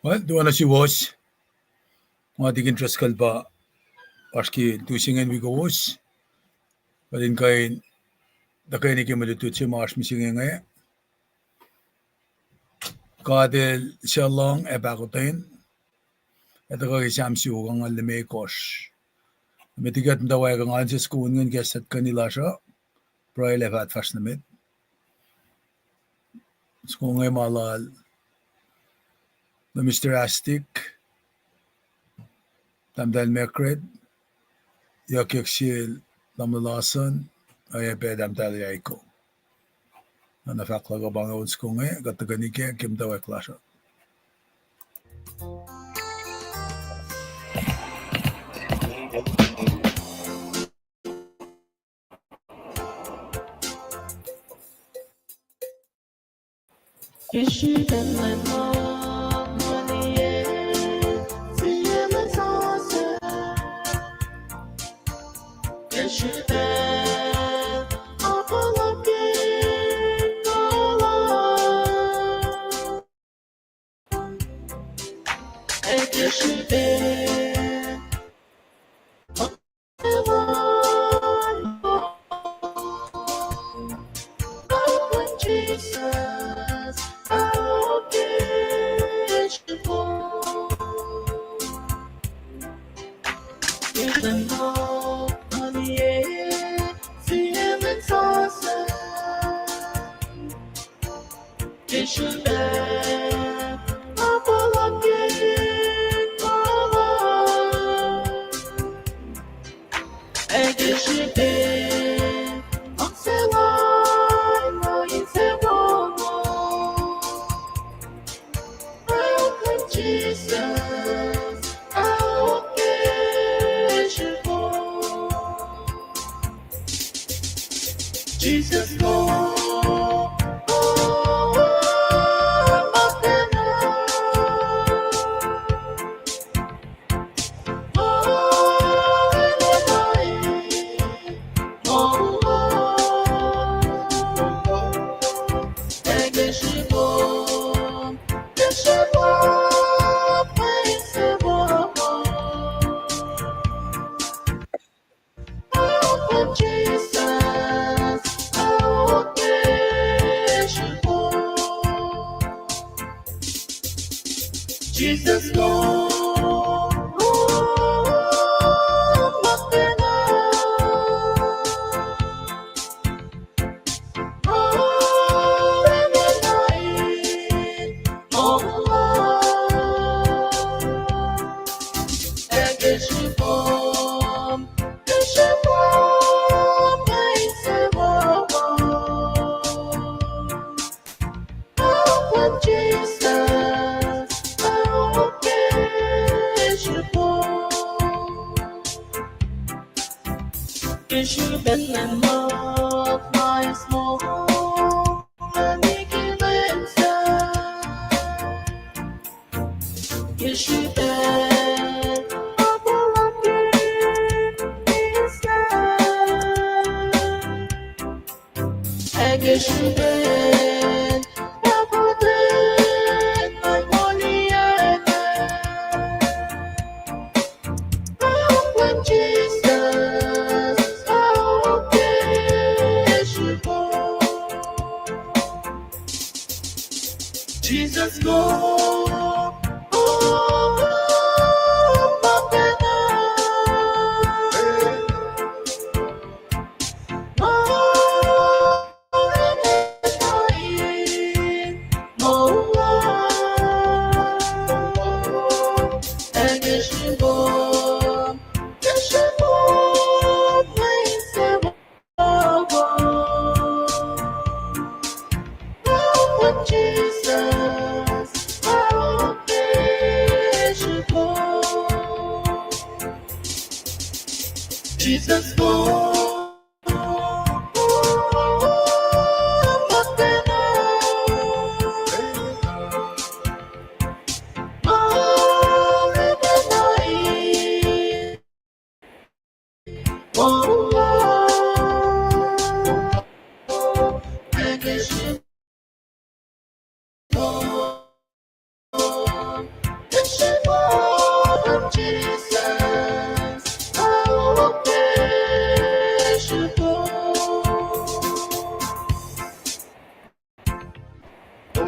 Well, do na si was. Mga tigin traskal ba. Paski tusingan we go was. Palin kay dakay ni kimalutut si Mars misingin ngay. Kadel siya long e Pahkotwen. Ito ka kisam si Suhlwacng ang limay kosh. Mitigat daw ay kang ansis kuun ngan kesat kanila siya. Pray lefat fast na mit. So ngay malal. Na Mr. Astic. Tamdal mekred. Yak sil namlalasan. Ay pedam tali ay ko. Na nafakla ka bang odds ko ngay. Gataganike kim daw ay klasya.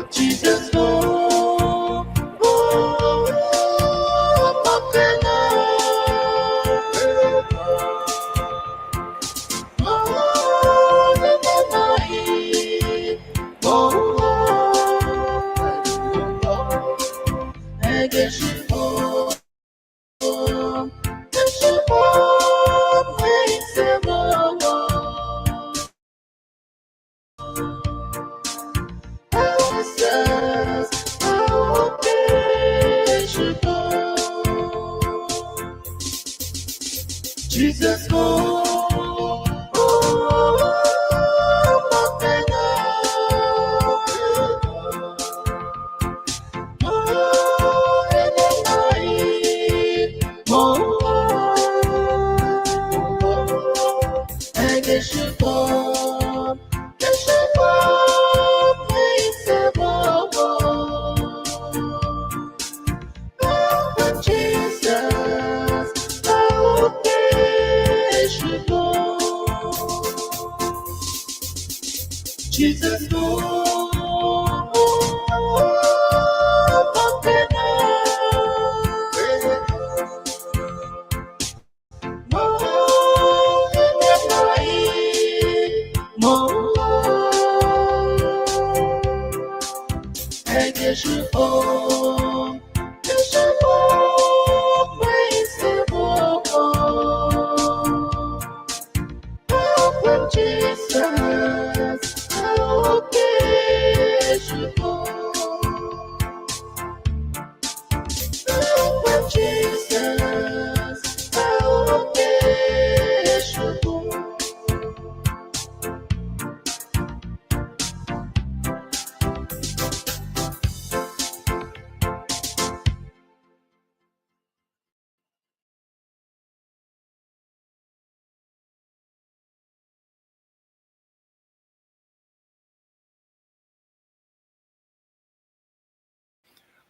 Jesus, oh, Jesus, Jesus,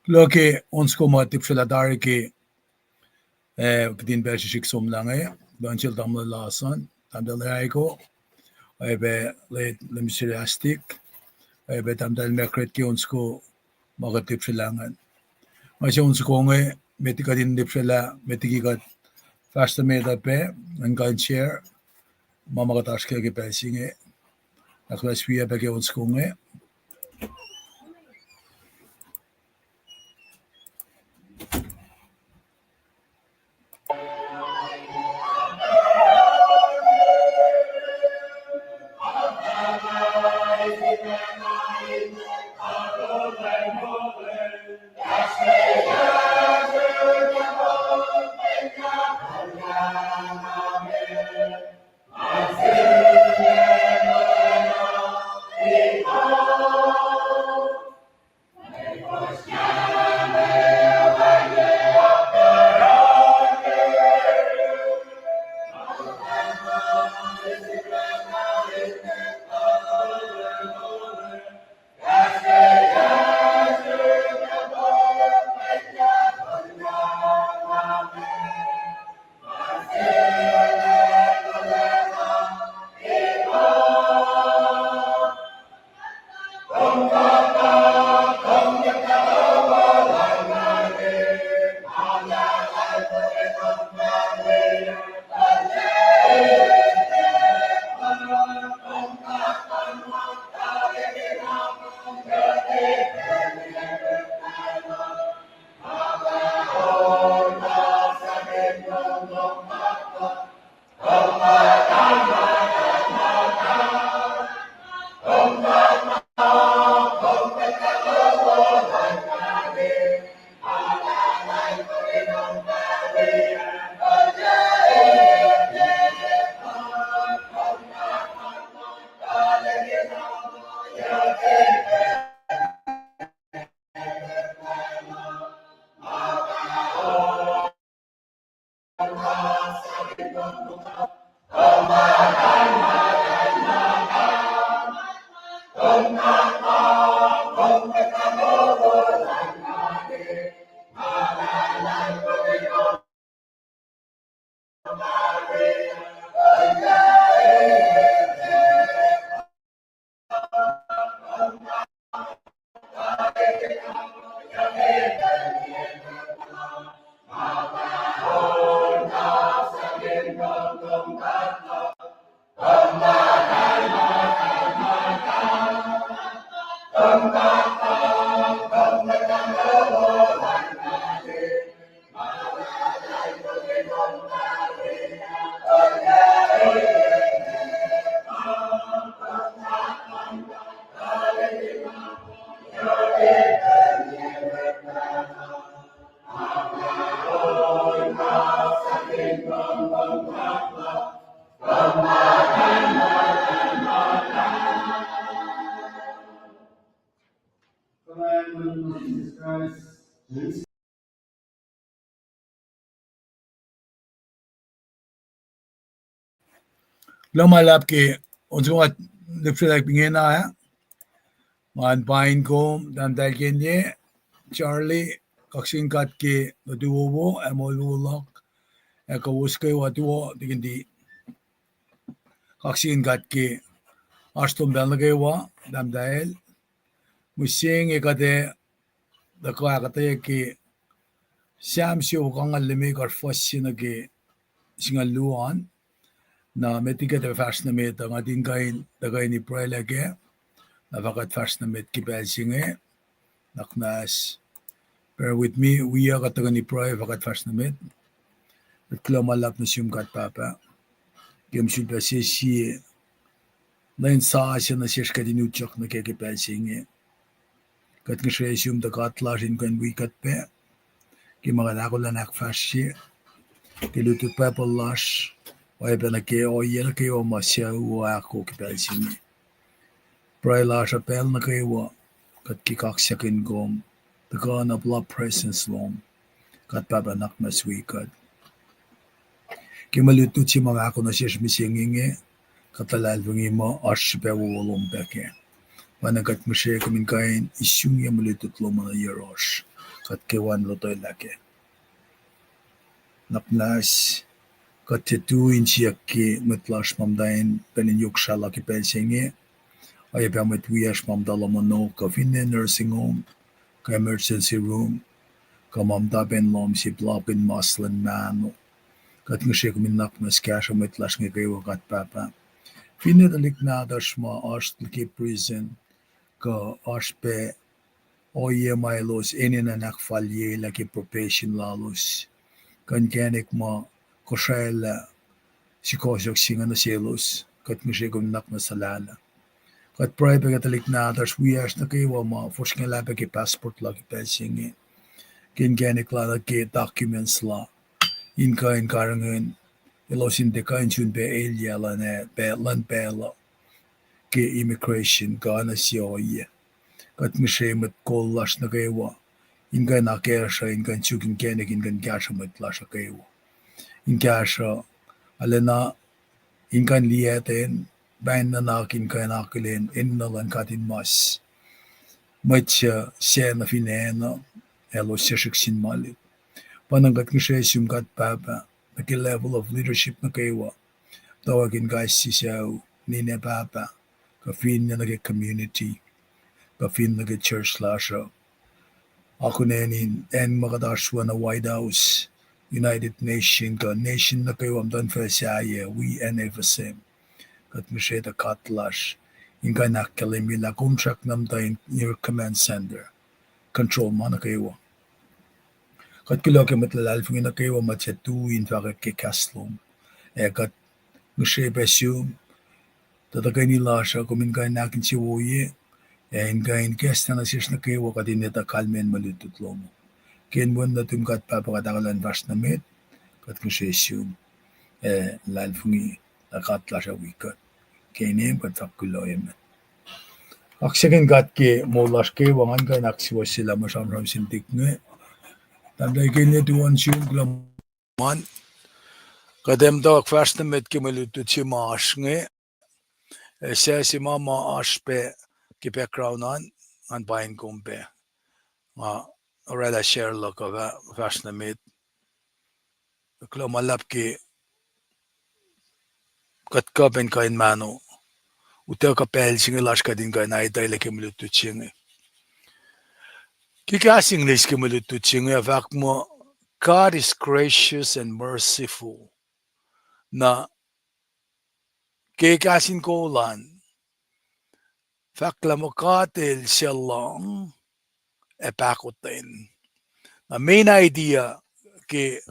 Loki ons kommer til Philadelphia din bæsjik som lange, den til damle lasan, den del reiko, jeg be let lemsiastik, jeg be tam del mekret ki ons ko magat til Philangan. Mas ons konge med ikke din til Phila, med ikke gat faste med at be, en kan share, mamma gat aske ke bæsinge, aklas vi be ons konge. commandment of Jesus Christ. Lumalap ki unsa nga lipsilag pingena ya. Man pain ko dan dal kenye Charlie kaksin kat ki duwo amolulok ekawus kay watuo digindi kaksin kat ki astum belnagay wa dam dahil musing ekade dakwa kate ki Siam Suhlwacng limi kar fossin ki singaluan na metiket fast na met ang adin kain dagay ni prelege na vakat fast na met ki belsinge naknas bear with me we are kataga ni proy vakat fast na met at klamalap na siyum kat papa game should be si lain sa siya na siya kadinuchak na keke belsinge kat nga siya siyum da katlasin kan wikat pe ki mga nakulan fast siya Kilutu pepper lush, why ben a gay or yelke or Marcia wako kibelsini. Bray lash a bell na kaywa, kat kikak second gom, the gun of blood presence long, kat baba nak mas wikat. Kimalutu si mga ako na siya misinginge, katalalvangi mo ash bewo wolong beke. Panagat mo siya kamin kain, isyung ya malutut lo mga yerosh, kat kewan lotoy lake. Naknas, Katitu insiakki mitlash mamdain penin yukshala ki pelsinge ay pamet wiyash mamdalamano ka finne nursing home ka emergency room ka mamda ben lom si blopin muslin mano kat ngshik minnak nas kasha mitlash nge kayo kat papa finne dalik na dashma ashtl ki prison ka ashpe oye mailos ininak falye laki probation lalos kan kenik ma koshayla si Kosok singa na selos, kat mishigom nak na salala. Kat pray pagkatalik na atas wiyas na kayo ma, force nga labi ki passport lagi pelsingi. Kin ganik lala ki documents la. In kain karangan, ilosin de kain chun be elia la ne, be lan be la. Ki immigration ka na siya iya. Kat mishimat kolas na kayo. In kain nakera siya, in kain chukin ganik, in kain gasha matla siya kayo. In gasha, alena, inkan liaten ban na nakin kan akilin in na lan katin mas matcha siya na finena elo siya shiksin malit panangkat ng siya siyum kat papa naki level of leadership na kaywa tawagin guys si siya ni ne papa ka fin na nagi community ka fin nagi church lasha ako nenin en makadashwa na White House United Nation ka nation na kayo am dan fa siya we and ever same kat misheda katlash inga nakalimila kumchak namdain near command center control mana kayo kat kilo ke matlalal fungin na kayo matchetu in fakat ke kaslong kat misheba siyum tatagay nila siya kumin kain nakin si woye inga in kesta na siya na kayo katin neta kalmen malututlo mo kenwan na tumkat papakatakalan vas na met kat misheba siyum lal fungi katlash a wikat Kenem kat fakuloyem. Aksakin gat ke molas ke wangan kan aksi wasila masam ram sintik nge. Tandai kene tuan siung glaman. Kadem da akfast met ke malutu si maash nge. Siya si mama ash pe ki background an bain kumpe. Nga orela share lo ka fast met. Klo malap ke kat ka ben kain mano. Uta ka pel singe lash ka din ka na itay le ke malutu singe. Kikasing lis ke malutu singe avak mo God is gracious and merciful. Na kikasin ko lan. Fakla mo katil siya lang Pahkotwen. Na main idea ke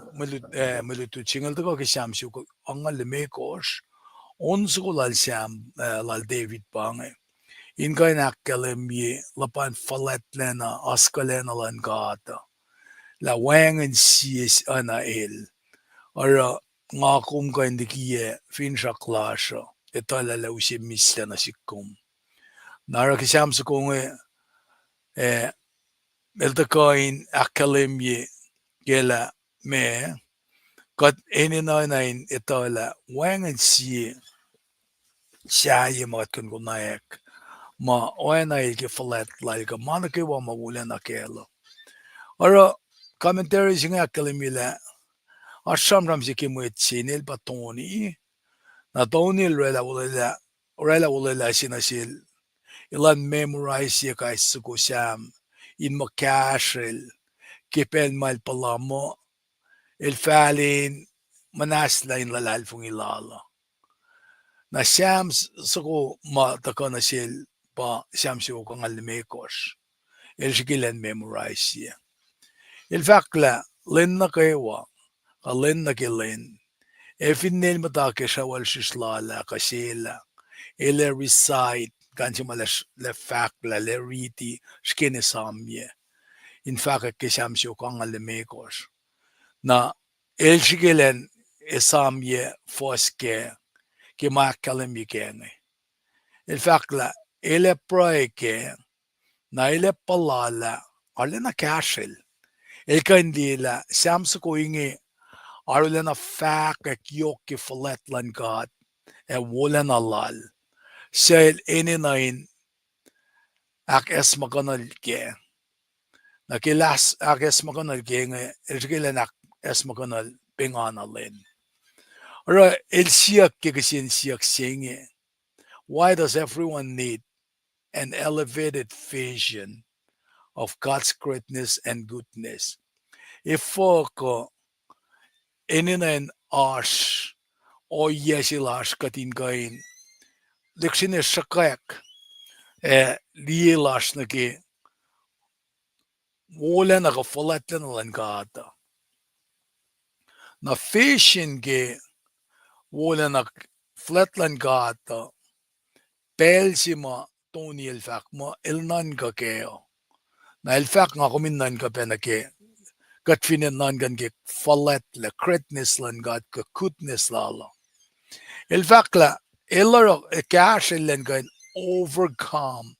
malutu singal to ko ke Siam Suhlwacng ang lemekos onso ko lal Siam lal David pange. Inka nakkalem ye lapan falet lena askalena lan gata. La wangan sies anael. Ara nga kum ka indikie fin shaklasha. Ito lalaw si misla na sikum. Nara kisam sa kong eh, eltakoin akalimye gela me got eninain itola wangan si shaye matkun gunayak ma oenay ke flat like a manake wa mawula na kelo oro commentary singa akalimila asham ramsi ke mo chinel batoni na toni rela wala sinasil ilan memorize ye kay suko sam in makashel kipel mal palamo el falin manasla in lalal fung ilala na shams suko ma takana sil pa shams yo kang almekos el shikilan memorize ye el fakla len na kaywa alen na kilen efinel matake shawal shislala kasila ele recite kansi malas le fakla le riti skene samye in fact ke shams yo kang almekos na elşigelen esamye foske ke makalem yikenge. El fakla ele proike na ele palala ale na kashel. El kandila sams ko ingi arule na fak yoke faletlan god e wolen alal. Sel eninain ak esmaganal ke. Na kilas ak esmaganal ke nge elşigelen ak esmaganal pinganalin. Alright, el siyak kikisin siyak singe. Why does everyone need an elevated vision of God's greatness and goodness? If ko ininen ash o yesilash katin kain diksine shakayak lielash na ki wala na kafalatlan lan kata. Na vision ke wala na flatlan kata Pelsima Tony el fak mo el nan ka keo. Na el fak nga kumin nan ka penake. Kat finen nan gan ke falet le kretnes lan gat ka kutnes lala. El fak la elaro e cash len gan overcome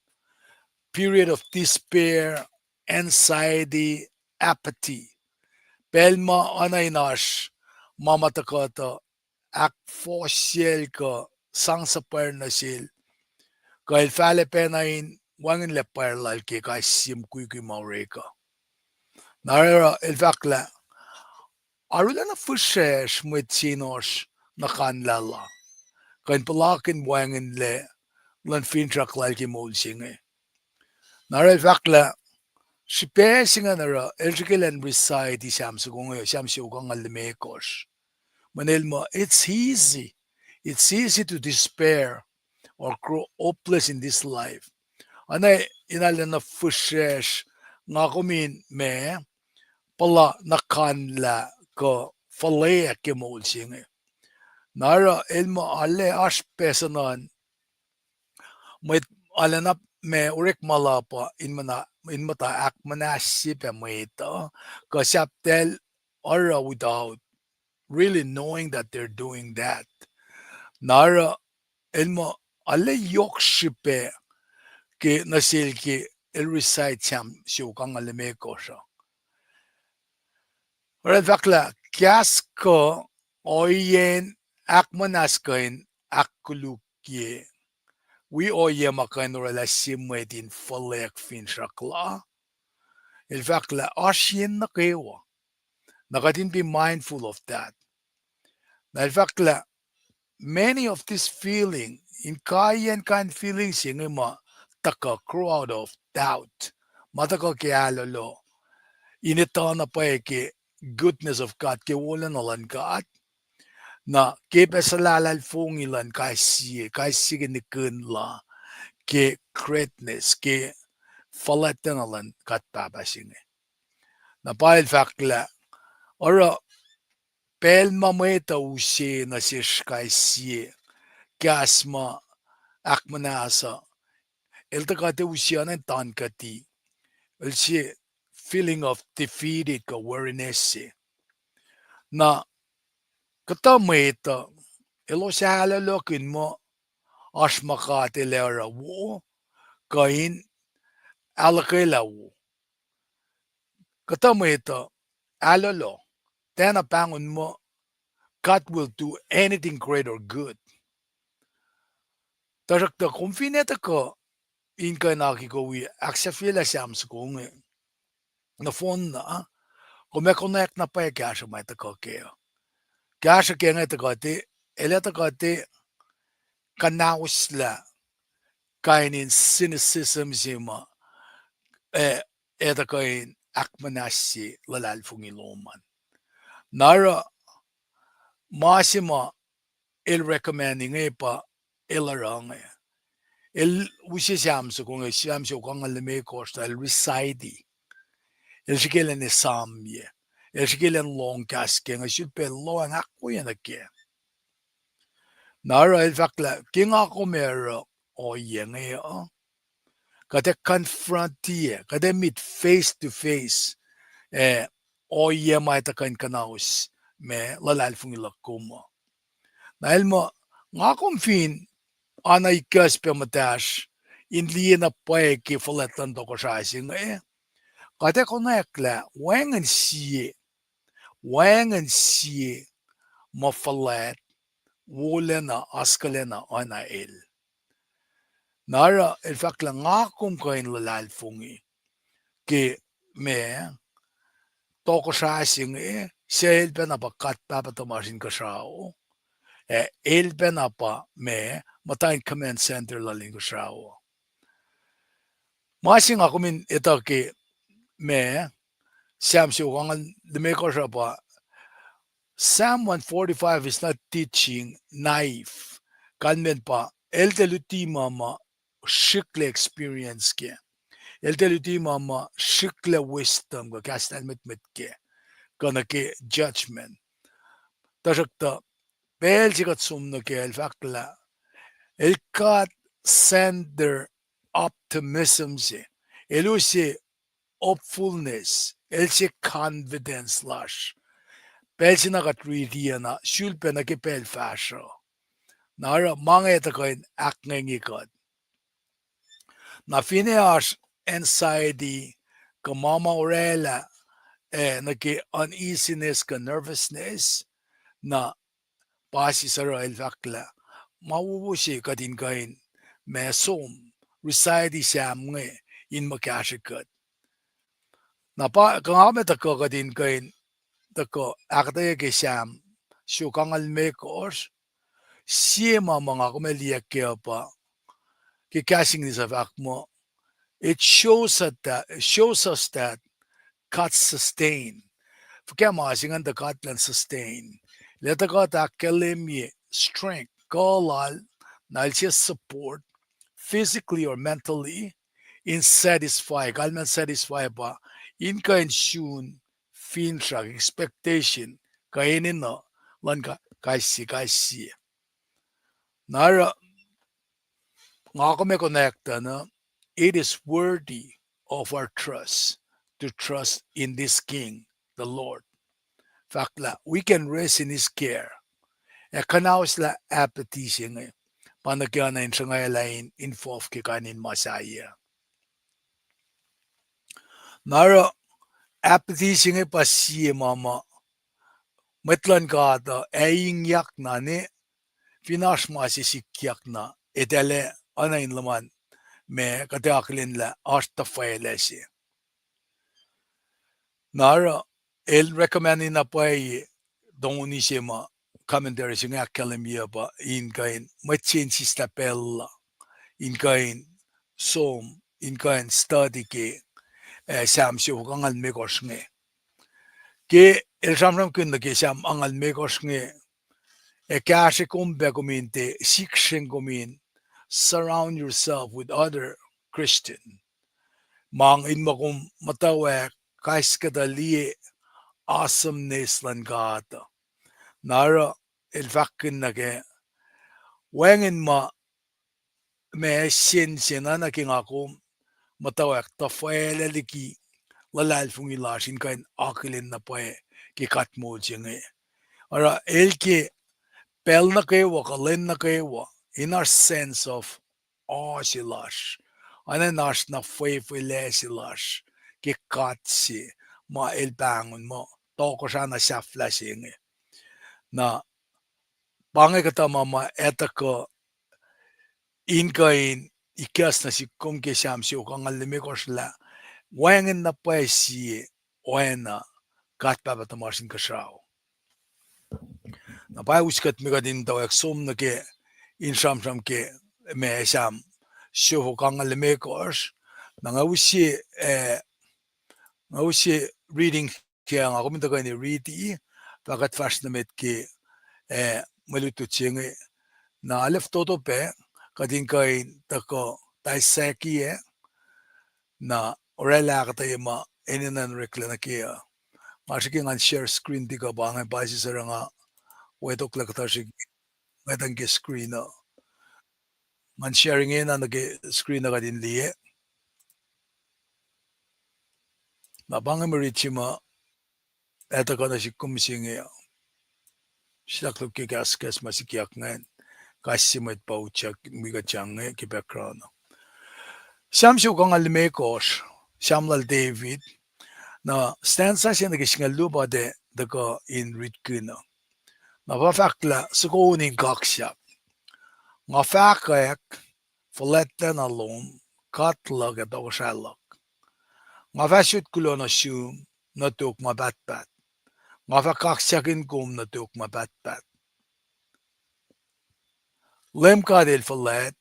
period of despair, anxiety, apathy. Pelma anainash mamatakata ak fossil ka sang sapar na sil Kyle fale penain wangin le parlal ke kai sim kui maureka. Nara el vakla arula na fushesh mwetinos na kanlala. Kain palakin wangin le lan fintrak lal ki mol singe. Nara el vakla si pesinga nara eljikilen reside di samsugung al mekos. Manelma it's easy to despair or grow hopeless in this life. Anay inala na fushesh nga kumin me pala nakanla ko falea ke molsinge. Nara ilmo ale ash pesanan met alana me urik malapa in mata ak manasip meita kasaptel ara without really knowing that they're doing that. Nara ilmo ale yok shipe ke nasil ke el recite cham siukang alime kosha. Red vakla kiasko oyen akmanaskoin akulukye. We oye makain rela simwedin falek fin shakla. El vakla ashin na kewa. Nakatin be mindful of that. El vakla many of this feeling in kayen kan feelings yung taka crowd of doubt. Mataka kialolo. Inita na pa ke goodness of God ke wala na lan God na ke pesalalal fungilan kai sige ni la ke greatness ke falatan na lan kat papasinge na pail fakla ora pel mameta usi na sish kai siye kasma akmanasa el takate usianan tan kati el si feeling of defeated ka weariness na katameta elo shala lokin mo ashmakate lera wo kain alakailawu. Katama ito, alolo, tena pangun mo, God will do anything great or good. Tarakta kumfineta ko, inka nakikowi, aksafila siyams kung na phone na, kumekonek na pa kasha may tako kaya. Kasha kaya nga takati, ele takati, kanausla, kainin cynicism sima, etakain akmanasi lalal fungiloman. Nara, masima, il recommending pa, ilarang il wishisam kung siyam kung alime costa il reside il shikelen ni samye il shikelen long kaske nga shilpe lo ang ako yan ake nara il fakla king ako mero o yen kate confrontie kate meet face to face o yen may takan kanaus me lalal fung ilakumo na ilmo nga akong fin ana ikas pematash in liena pae foletan to ko shasing kate konekla wangen sie ma falet wolena askalena ana el nara el fakla ngakum kain lalal fungi ke me to ko shasing sel pena bakat papa to masin ka shao el pena pa me matain command center lalin ko shao masing ako min ito ke me Sam Suhlwacng the maker of Psalm 145 is not teaching naive. Kanmen pa el teluti mama shikle experience ke. El teluti mama shikle wisdom ko kastan mit ke. Kana ke judgment. Tasakta bel sikat sumno ke el fakla. El kat sender optimism se. Elusi hopefulness. El se confidence lash. Pel sinakat shulpe na ke pel fasho. Nara mga itakoin akngengikot. Na fineas anxiety ka mama orela na ke uneasiness ka nervousness na pasi sa el fakla. Mawubusi katin kain mesom reside siya mga in makashikot. Na pa kangame tako katin kain tako aktaye ke siyam syukangal mekos siema mga kumelia kaya pa kikasing ni sa mo it shows us that God sustain Fukamasingan the Katlan sustain let the God akalemi strength kolal nalsiya support physically or mentally in satisfy kalman satisfy pa in kain shun fin expectation kainin no lan kaisi nara nga kami connecta na it is worthy of our trust to trust in this King, the Lord. Fakla, we can rest in His care. E kanaus la apatisi nga. Panagyanan sa nga lain involve kikanin masaya. Nara apatisi nga pa siya mama. Matlan ka ata, aying yak na ni, finash masisikiyak na, itele, anayin laman, me kataklin la, asta failesi. Nara, el recommend na pa doni sema commentary singa kalamia ba in kain machensi stapella in kain som in kain study ke sam syo kangal mekos nge ke el samram kun ke sam angal mekos nge kashe kumbe kominte sikshen komin surround yourself with other Christian mang in makum matawe kais kadali awesomeness lan gata nara el fakin na ke wengen ma me sin na king ako matawak ta faele liki lalal fungi lashin kain akilin na pae ki kat mo jinge ara el ke pel na ke wa kalen na ke wa in our sense of silash Ana nash na fwe lesi lash. Ki katsi. Ma ilbangun mo. Toko siya na siya flashing. Na bangay katama ma etako inkain ikas na si kum ke siyam si ukang alimikos la. Wangin na pa si wena katpapatamasin kasyaw. Na pa uskat mi ka din daw eksum na ke insham ke me siyam si ukang alimikos. Na nga usi reading kaya nga kuminta ka ni ready pakat fast na met ke malututsing na alef toto pe kadin kain tako taiseki na orela katay ma eninan rekla na kaya masiki nga share screen di ka ba nga basi sa nga wetok lakata sig metang ke screen na man sharing na nage screen na kadin liye na banga marichima eta ka na si kumising silaklok ke gaskas masikiyak ngayon kasi mo pauchak miga change ki background. Siyam siya kang alimekos, siyam lal David, na stanza siya nagishingaluba de ko in ritkuna. Na wafakla sukunin kaksyak. Nga fakak forletten alom katlag at ako shalak. Nga fasyut kulo na siyum na tuk mabatbat. Nga fakaksyakin kum na tuk mabatbat. Lem kadil forlet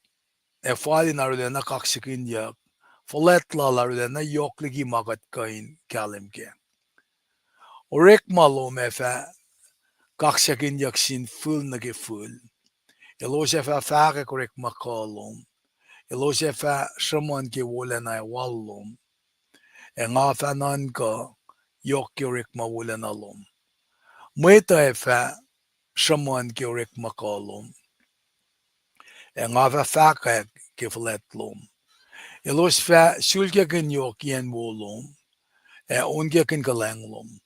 fali narulena kaksikin yak forletlalarulena yokligi magat kain kalimke. Orek malom efa kaksikin yaksin full nage full. Elos efa fake korek makalom. Elos efa shaman ke wolena wallom. Nga fa nanka yok yorek mawolena lom. Mweta efa shaman ke orek makalom. Nga fa fake ke forletlom. Elos fa sulkekin yok yen wolom. Ungekin galanglom.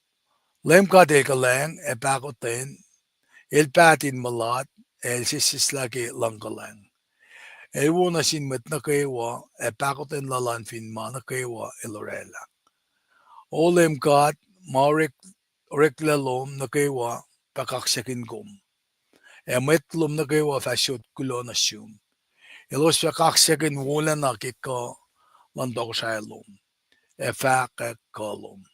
Lem ka de galang Pahkotwen. El patin malat. El sisislagi langgalang. El wona sin met na kaywa. Pahkotwen lalan fin ma na kaywa elorela. Olem kat maurek lalom na kaywa pakaksakin kum. Metlom na kaywa fasyot kulo na siyum. Elos pakaksakin wala na kika landok shailom. Fake kolom.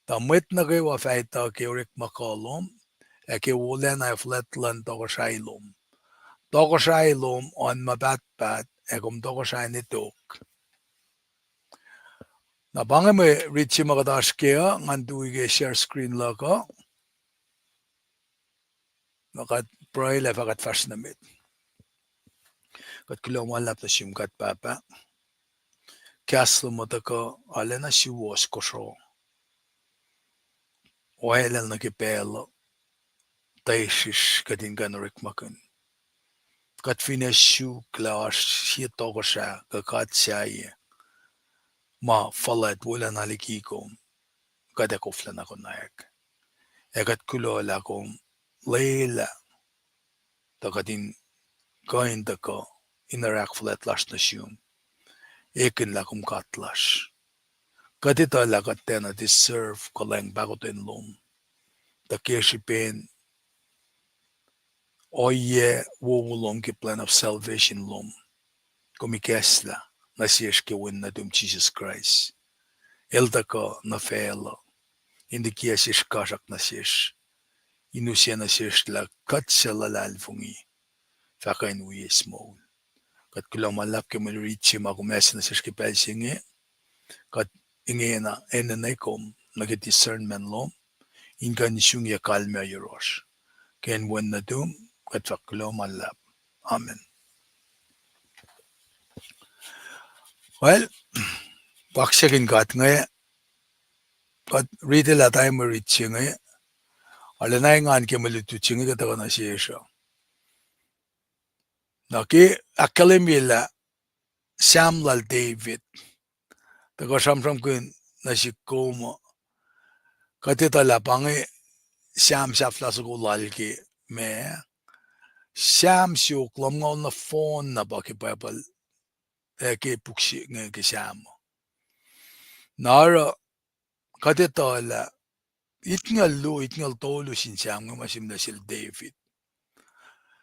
Ta met na kaywa faita kirik makolom. Ke wala na flatland toko shailom. Toko shailom on mabatbat. Kum toko shay nitok. Na bangay mo richi makadash kaya ngandu ige share screen lako. Nakat pray la fakat fast namit. Kat kulong walap na siyum kat papa. Kaslo mo tako alena siwos kosro. Oelel na kipelo. Taishish kadin ganorik makun. Kat fineshu klash shito kosha kakat siya. Ma falat wala nalikikom. Kadakofla na konayak. Ekat kulola kom leila. Takadin kain tako inarak flat lash na siyum. Ekin lakum katlash. Kadita lakat tena deserve koleng Pahkotwen lom. Takeshipen oye wowulom ki plan of salvation lom. Kumikesla na siyesh ke win na dum Jesus Christ. Eldaka na fela. Hindi kiya siyesh kashak na siyesh. Inusya na siyesh la katsya lalalfungi. Fakain uye small. Kat kulang malap ke malirichi makumesa na siyesh ke pelsingi. Kat inge na enanaikom nag-discernment lom. Inka nisyong yakalme ayorosh. Ken win na dum kat faklo malap. Amen. Well, baksakin kat ngay kat retail atay mo reaching ngay alanay ngan ke malutuching kat ako na siya siya. Naki akalimila Samuel David tako samsam kun na si Komo katita lapangi Sam safla sa kulalki me Sam siya uklam nga na phone na baki Bible ke puksi nge ke shamo. Nara kadetola itngal tolu sin sham nga masim na sil David.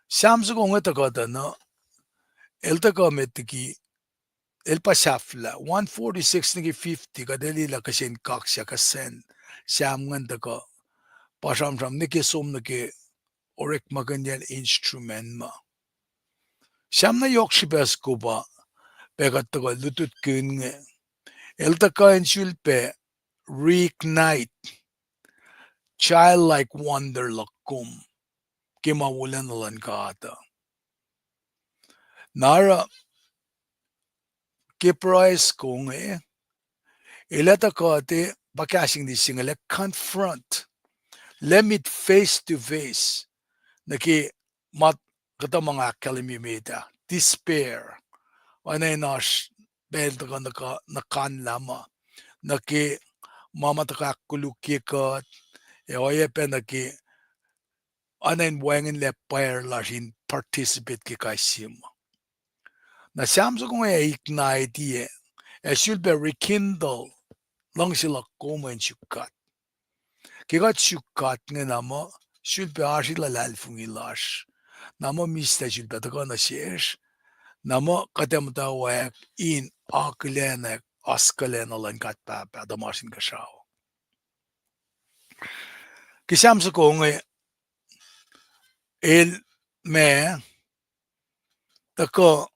Sham ko nga takota no elta ka metiki el pasafla 146 ngi 50 kadeli la kasen kaksya kasen sham nga ka pasam niki som niki orek maganyan instrument ma. Sham na yok shibes kuba pegat ko lutut kun nge elta ka ensulpe reignite childlike wonder lakum kimawulan lan kata. Nara kiprais kung ilata kate bakasing di singale confront lemit face to face naki mat kata mga kalimimita despair anay nas belt ka nakan lama naki mama taka kulukikat oye pe naki anayin buwangin le pair lasin participate ki kaisim. Na samso kung ignite should be rekindle lang sila komen sukat. Kikat sukat nga nama should be asila lalfungilash. Nama mista should be taka na shesh. Nama katemta wak in aklenek askalena lan kat papa damasin kashaw. Kisamso kung el me tako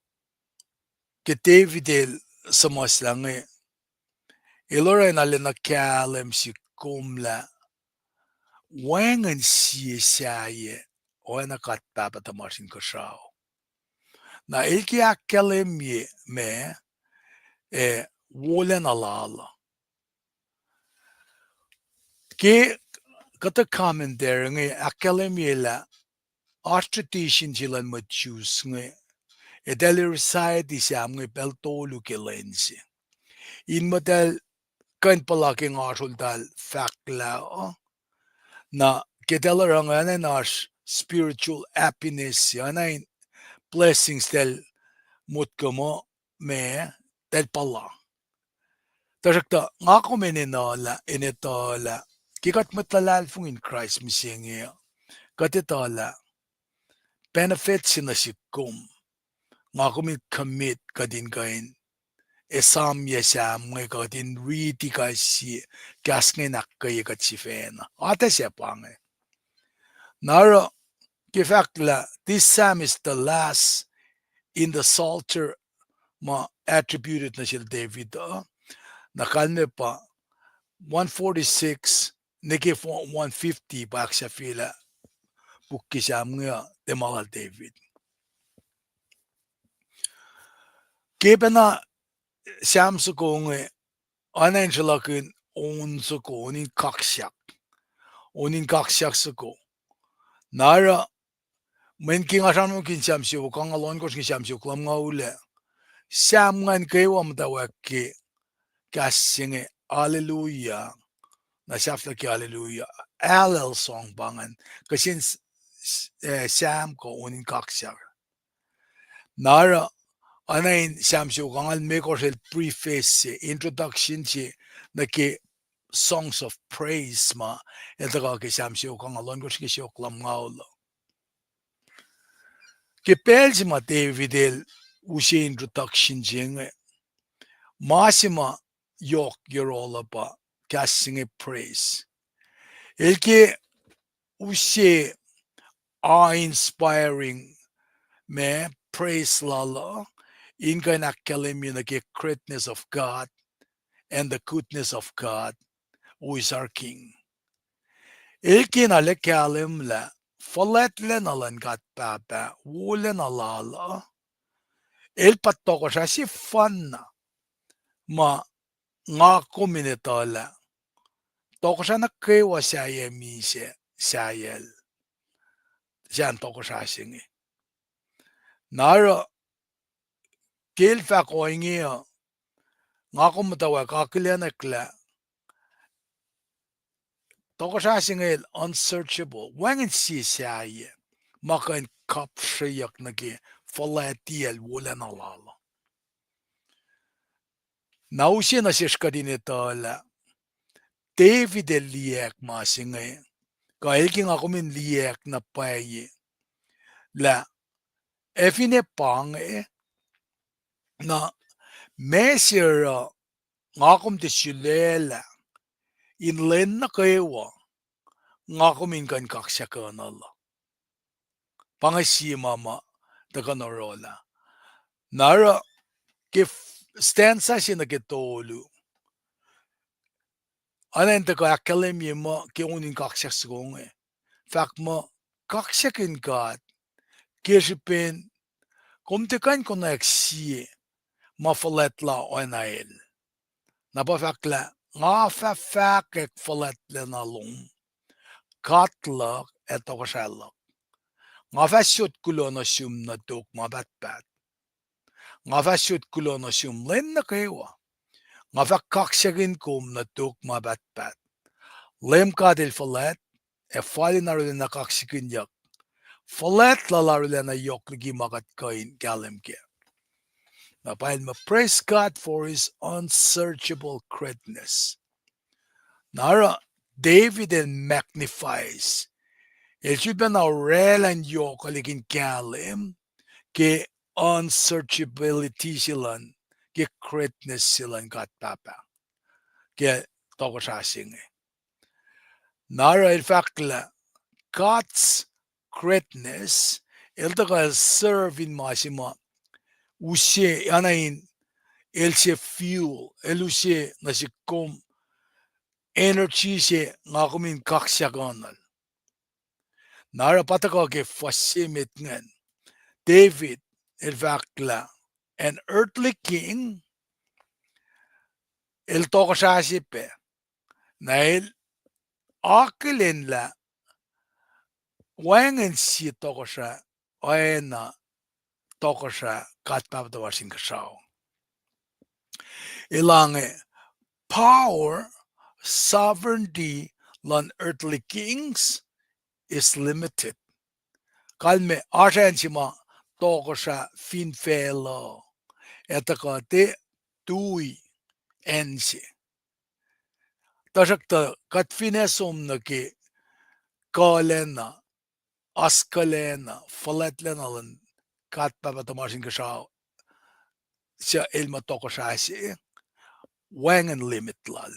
ke David samos lang ilora na le na kalem si kumla wangan si saye o na kat papa tamasin ko sao na ilki akalem ye me wolen alala ke kata comment there nge akalem ye la astratishin jilan machus nge edeli reside siam nge peltolu ke lensi in model kan palaking asultal fakla na kedalarang nas spiritual happiness yana blessings del mutkomo me del pala. Tarakta ngako meninola initola kikat matalal fung in Christ misingi katitola benefits in asikum ngako min commit kadin kain esam yesam ngay kadin riti kasi kasngin akkay katsifena ate siya pange. Nara kifakla this psalm is the last in the Psalter ma attributed na siya David nakalme pa 146 niki 150 bak sa fila bukki siya mga demalal David. Kiba na siyam sa kong anayin siya lakin on sa ko onin kaksak sa ko nara men king asan mo kin siyam siya kang alon ko siyam siya klam nga ule siyam ngan kayo amtawak ki kasing hallelujah na siyafta ki hallelujah alel song bangan kasi siyam ko onin kaksak nara anayin siyam siya kang alme ko siya preface introduction siya na ki songs of praise ma ito ka ki siyam siya kang alon ko siya klam nga ule ke pelsi ma David ushe introduction jenge masima yok yerola pa casting praise elke ushe inspiring me praise lala in kana kalemi na ke greatness of God and the goodness of God who is our king elke na le kalem la Follet lenalan gat baba wulen alala el patoko siya si fanna ma nga kuminitola toko siya nakewa siya mise siyel siya toko siya singi naro kel fa ko ingi nga kumutawa kakilyanakla toko siya singi unsearchable wangin si siya makain kapshayak nagi falatiel wulen alala Nausia na sishkadinitola. David liek masinge. Kailking ako min liek na paye. La efine pang na mesir ngakom te shulela in len na kaewa ngakom in kan kaksya kanala. Pangasima ma da kanorola. Nara kif stanza siya nagitolu. Anen ta ka akademi ma ki unin kaksya sgonge. Fak ma kaksya kin kat kisipin kumtikan ko na eksie mafaletla oinail. Napafakla nga fafakek faletla na lung. Katla etokashalak. Nga fasyot kulo na siyum na tuk mabatbat. Nga fasyot kulo na siyum len na kaywa. Nga fakaksyakin kum na tuk mabatbat. Lem kadil falet e fali na rin na kaksyakin yak. Falet lalari na yok lagi makat kain galim ke. Napail ma praise God for his unsearchable greatness. Nara David and magnifies. El should be na relan yok aligin galim ke unsearchability silan ke greatness silan kat papa. Ke toko sasing. Nara il fakla God's greatness el taka serve in masima usye anain el se fuel el usye na si kom energy se ngakumin kaksyaganal. Nara pataka ke fasimit ngan David el fakla an earthly king el toko sasipe na el akilin la wangan si toko sa oena toko sa katpap da wasin kasaw. Ilange power, sovereignty lan earthly kings is limited. Kalme arensima toko sa finfelo. Etaka te tui ensi. Tasakta katfinesum na ki kalena, askalena, faletlena lan katpap da wasin kasaw. Siya ilma toko sa si wangan limit lal.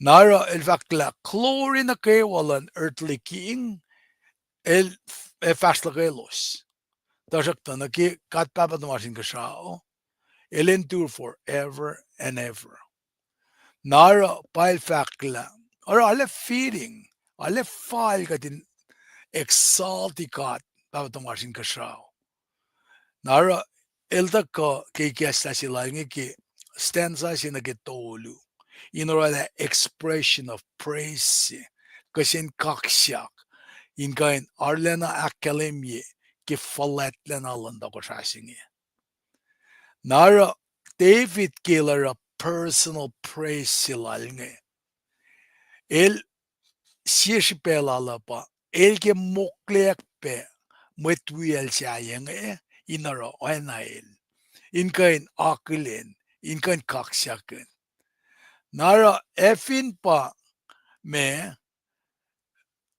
Nara el fakla glory na kewalan earthly king el fastlagelos. Tasakta na ki katpapa na masin kasao el endure forever and ever. Nara pail fakla or alle feeding alle file katin exalti kat papa na masin kasao. Nara el da ka kikiasta sila ki stanza sinagitolu. In order expression of praise kasi kaksyak in kain arlena akademi ki faletlen alanda ko sasingi. Nara David killer a personal praise silalnge. El sieshipelala pa el ke moklek pe metwiel sayenge inara oinail. In kain akilin in kain kaksyakin. Nara efin pa me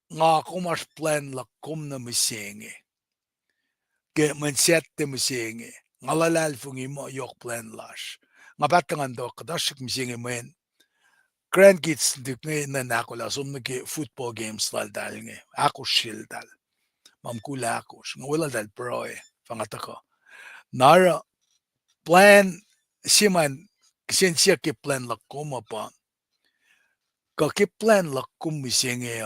nga kumas plan la kum na misingi. Ke mensette misingi. Nga lalal fungi mo yok plan lash. Nga batangan do kadashik misingi men. Grandkids dik ngay na nakula sum na ki football games lal dal ngay. Ako shil dal. Mamkula ako. Nga wala dal pro Fangatako. Nara plan siman siya ki plan la kuma pa. Kakiplan la kumisenge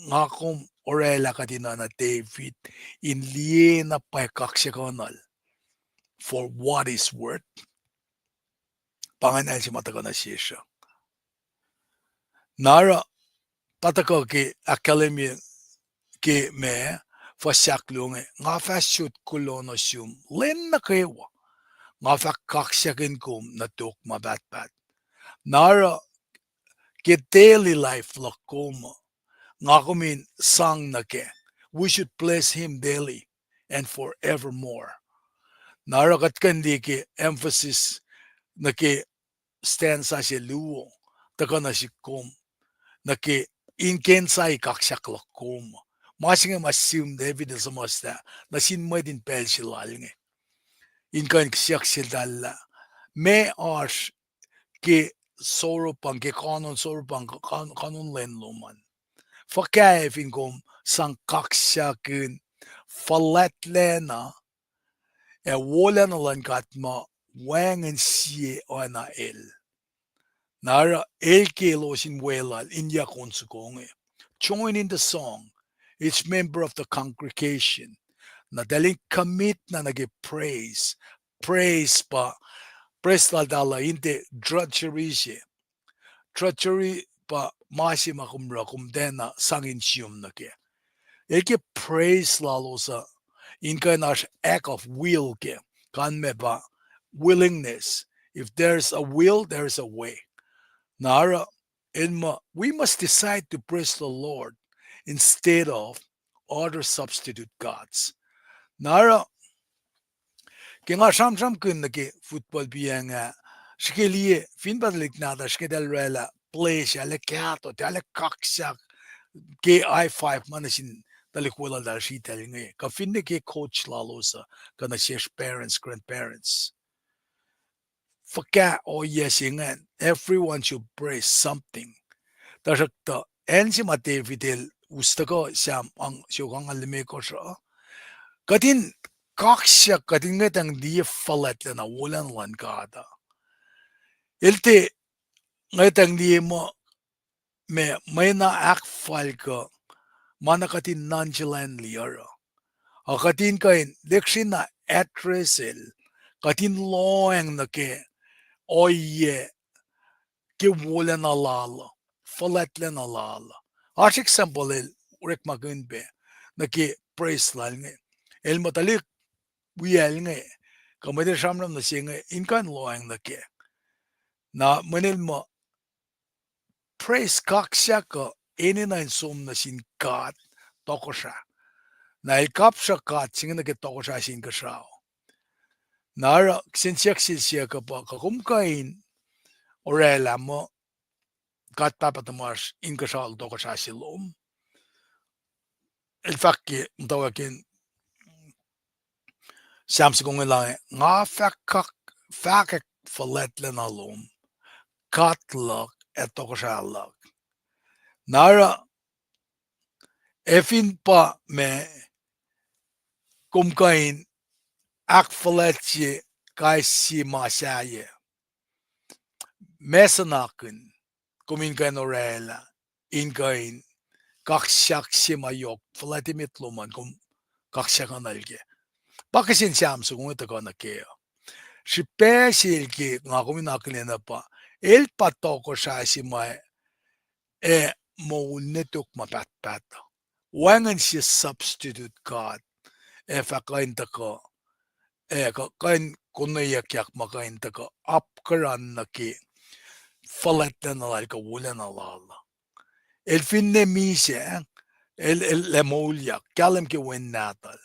nga kum orela katina na David in liena pa kaksyakonal for what is worth. Panganal si mataka na siya. Nara pataka ki akademi ki me fasaklunge nga fasyut kulono siyum len na kewa nga fakaksyakin kum na tuk mabatbat. Nara ki daily life la kuma. Ngakumin sang na ke. We should bless him daily and forevermore. Narakat kandi ki emphasis naki stanza si luo, taka na si kum, naki inkensai kaksak lakum. Masing masim David sa masta, na sinmay din pel si lalnge. Inkan ksiyak si dalla. Me arsh ke sorupang ke kanon sorupang kanon len luman. Fakkaif inkom sang kaksakin falet lena wala na lang katma wangan siye ona el. Nara el kelo sin welal inya konsukonge. Join in the song. Each member of the congregation na daling commit na nag-praise. Praise pa. Praise la dala hindi drudgery siya. Drudgery pa masi makumra kumdena sangin siyum na kaya. Elke praise lalo sa inka nash act of will ke. Kan me ba willingness. If there's a will, there's a way. Nara we must decide to praise the Lord instead of other substitute gods. Nara kaya sham kun naki football biya nga shikeliye fin badalik nada shikedal rela play siya le kato tale kaksak ke I5 manasin dalikwala dal shi tali nga ka fin ke coach lalo sa kana siya parents grandparents faka o yes nga everyone should praise something tarakta ensi mate videl ustako siya ang siyokang alime ko siya kadin kaksia kadin nga tang di falet na wulan lan kada ilte nga tang di mo me may na akfal ka mana katin nonchalantly ara katin kain lekshin na atresel katin loeng na ke oye ke wulan alala falet len alala as example el urek magunbe na ke praise lan el matalik wiel nga kamade shamram na siya nga inkan loeng na ke na manil mo praise kaksya ka eni na insum na sin kat toko siya na ikap siya kat singa na ke toko siya sin ka siya nara sinsiyak siya ka pa kakumkain orela mo kat papatamas in ka siya toko siya silom el fakki mtawakin Samse kong lang nga fakak falet len alom katlak etoko siya lak nara efin pa me kumkain ak faletye kay si masyaye mesanakin kumin kain orela inkain kaksak si mayok faletimit luman kum kaksak analge bakasin Samse kong ito ka na kaya si pesil ki nga kumin akin pa el patoko siya si may mo netok mapat wangan si substitute God kain tako kain kunayak yak makain tako apkaran na ki falet na nalal ka wala na lala el fin ne mise el lemolyak kalem ki wen natal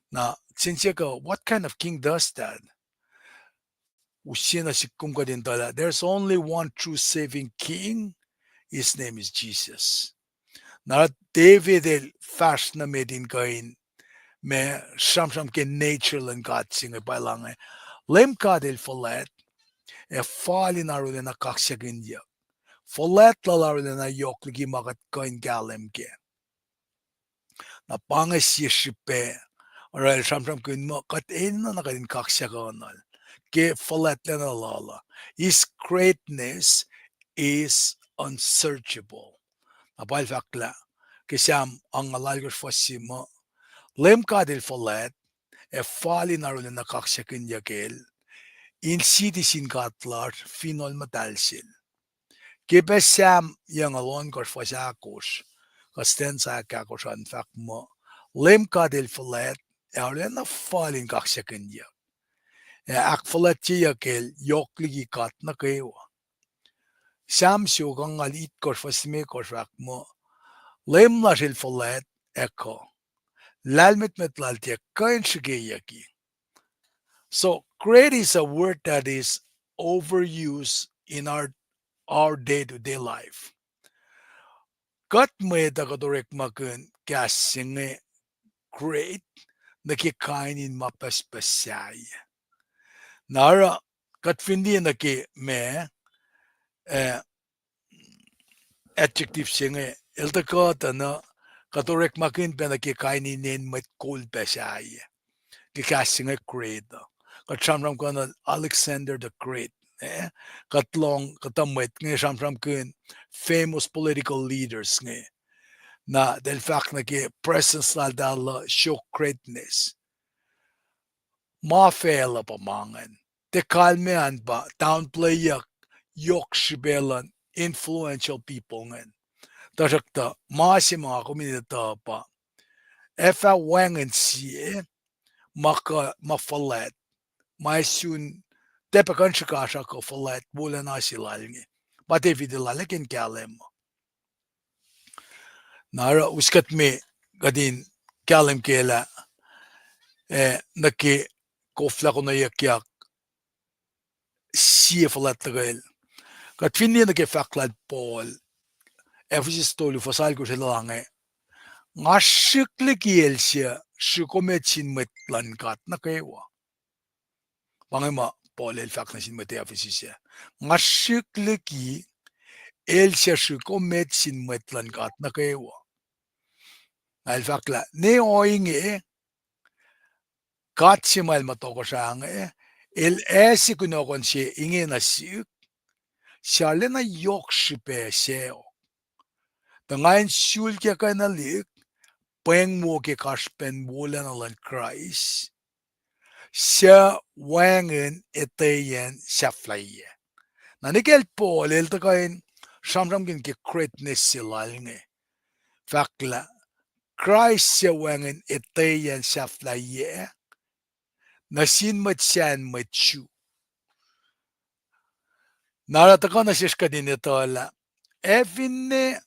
na since ko what kind of king does that usina si kum ka din tala there's only one true saving king his name is Jesus na David el fast na medin kain me sham ke nature lang kat singa palang lem ka del falet fali na rin na kaksyakin diya falet la rin na yok lagi makat kain galem ke na pangas si shipe oral sham kun mo kat na nakarin kaksyakanal ke falet na lala his greatness is unsearchable napal fakla ke siyam ang alalgos fasimo lem ka del falet fali na rin na kaksyakin yakel in citizen katlar finol matalsil. Kipesam yang alon kos fasakos. Kasten sa kakos an fak mo. Lem ka del falet eulen na falin kaksakin ya. Ak falet yakel yok ligi kat na kayo. Sam siyo kang alit kos fasime kos fak mo. Lem na sil falet eko. Lalmet metlaltia kain sige yaki. So great is a word that is overuse in our day-to-day life. Kat may dagatorek makun kasinge great nakikainin mapaspasay. Nara kat findi naki me eh, adjective singe iltakota na katorek makin pe nakikainin nin mat cool pasay. Kikasinge great. Katsamram kana Alexander the Great. Eh? Katlong katamwit ng samsam kun famous political leaders ng na del fact na ki presence na dala show greatness. Mafela pa mangan. Te kalmean ba downplay yok shibelan influential people ngan. Tajakta masi mga komunita pa. Efa wangan siye maka mafalet. Maisun tepe kan shikasha ko falet bula na silalngi. Pati vidilalakin kalem. Nara uskat me gadin kalem kela naki kofla ko na yakyak siya falet tagail. Kat finni naki faklad Paul. Efesis tolu fasal ko sila langi. Nga shikli kiel siya shikometsin metlan kat na kaywa. Pangima Paul el fak na sin mete Efesis siya. Nga shikli ki el siya shikometsin metlan kat na kaywa. El fakla ne oing katsimal matoko sang el esi kunokon siya inge na siyuk siya na yok shipe siya. Tangayin sulkya ka na lik peng mo ke kaspen wala na lan Christ siya wangen etayen siya flye. Nanikel Paul el takayin samsam kin ke greatness silal nge. Fakla Christ siya wangen etayen siya flye nasin matsan matsu. Narataka na siya kadin ito ala. Evine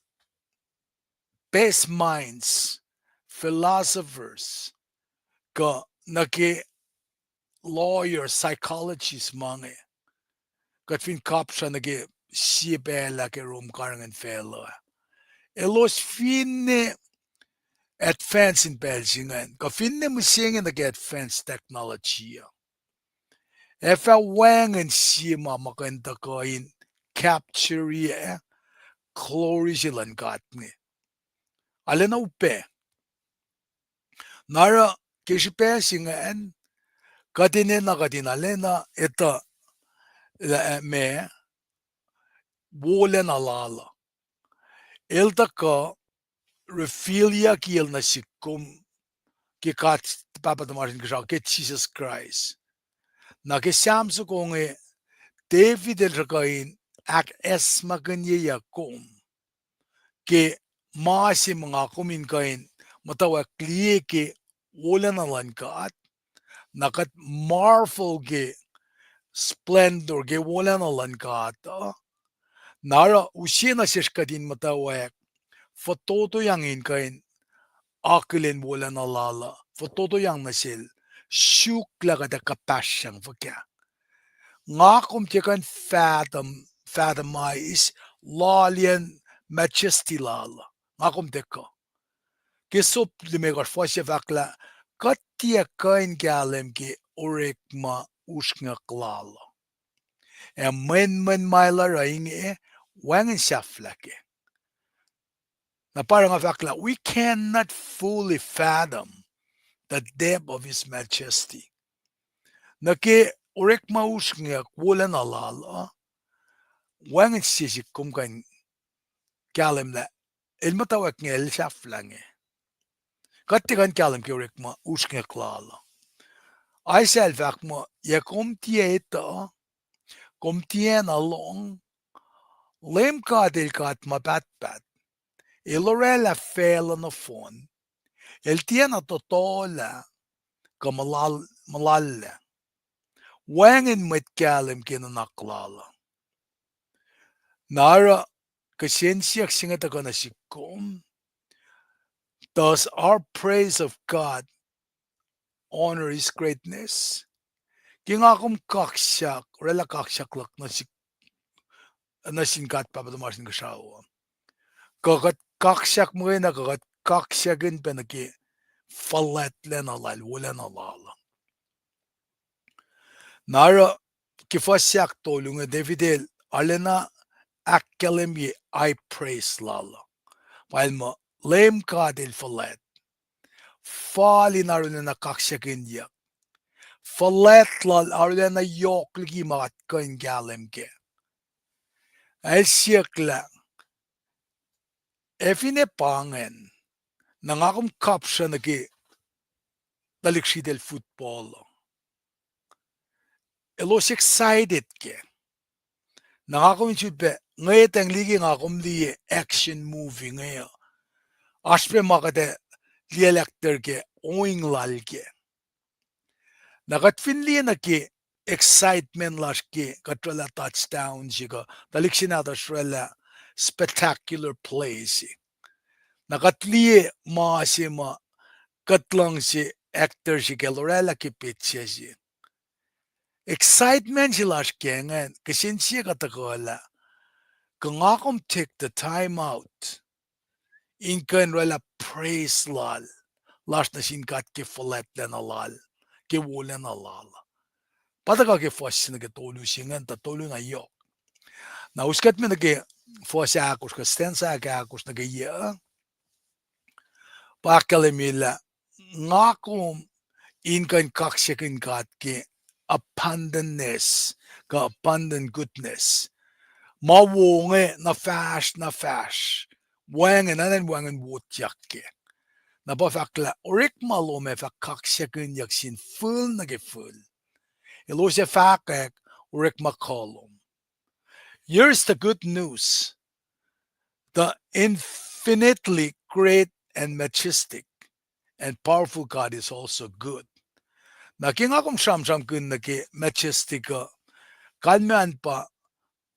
best minds, philosophers, ka naki lawyers, psychologists mange. Kat fin kapsa naki sibela ke room karangan fellow. Elos finne advance in Belgingen. Ka finne musingen naki advanced technology. Efa wangen sima makanta ko in capture glory silan katni. Alena upe. Nara kishipe singan katine na katina lena ita me wolen alala. Ilta ka refilia kiel na sikum ki kat papa tamarin kisha ke Jesus Christ. Na ke samsu konge David el rakain ak esma kanye yakum ke maasi mga kumin kain matawa kliye ke wolen alan kat nakat marvel ke splendor ke wolen alan kat nara usina sishkadin matawa fototo yangin kain akilin wolen alala fototo yang nasil shukla kada kapasyang fakya nga kum tikan fathamize lalian majesty lala nga kum teka kisop limegar fasya fakla katia kain galem ki orekma ushngak lala men maila raing wangen saflake na parang fakla we cannot fully fathom the depth of his majesty naki orekma ushngak wulan alala wangen sisikum kan galem la ilmatawak ngel saflange Kattikan kalem ki orekma ushngak lala I fakma ya komtieta komtien along lem kadil kat mabatbat ilorela fela na fon el tiena totola malala wangen met kalem kinanaklala nara kasensyak singata kana sikom does our praise of God honor his greatness Kingakum kaksak, rela kaksaklak na sinkat pa ba tumasin ka shawo. Kakat kaksak mo na kakat kaksakin pa na ki falet len alal, wulan alala. Nara kifasyak tolunga Davidel, alena akkalem ye I praise lala. While mo lem kadil falet. Fali naruna na kaksakin yak. Falet lal aruna yok ligi mat kan galem ke. Elsiyakla. Efine pangen. Nangakum kapsya na ki daliksi del football. Elos excited ke. Nangakum chutbe ngayon tang ligi ngakum liye action movie ngayon. Aspe makate liye actor ke oing lal ke. Nakatfin liye na ki excitement lash ke katrala touchdown siga daliksi na tasrala spectacular plays. Nakatliye maasi ma katlang si actor si kelorela ki pitche si. Excitement si lash kengen kasin siya katakola. Kung akom take the time out in kan rela praise lal lash na sinkat ki falet len alal ki wulen alal. Pataka ki fos na ki tolu singan ta tolu na yok. Na uskat mi na ki fos akos ka stensa akos na ki ya. Pakalimila ngakom in kan kaksyakin kat ki abundantness ka abundant goodness. Mawonge na fash. Wangen nanen wangen wotjakke. Na ba fakla orik malome fa kaksyakin yaksin full na ki full. Ilose fakek orik makolom. Here's the good news. The infinitely great and majestic and powerful God is also good. Naking akom sham kun naki majestic kalmean pa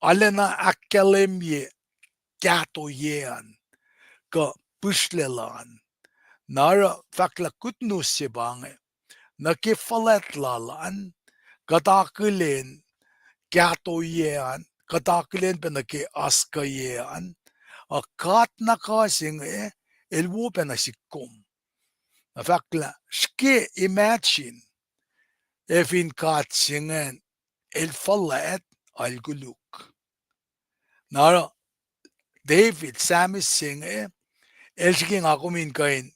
alena akkalemye kato yean ka pushlelan. Nara fakla kutnus se bange naki falet lalan katakilen kato yean katakilen pa naki aska yean a kat nakasing elwo pa nasikum. Fakla ske imagine if in katsingen el falet al guluk. Nara David Samis sing el siking ako min kain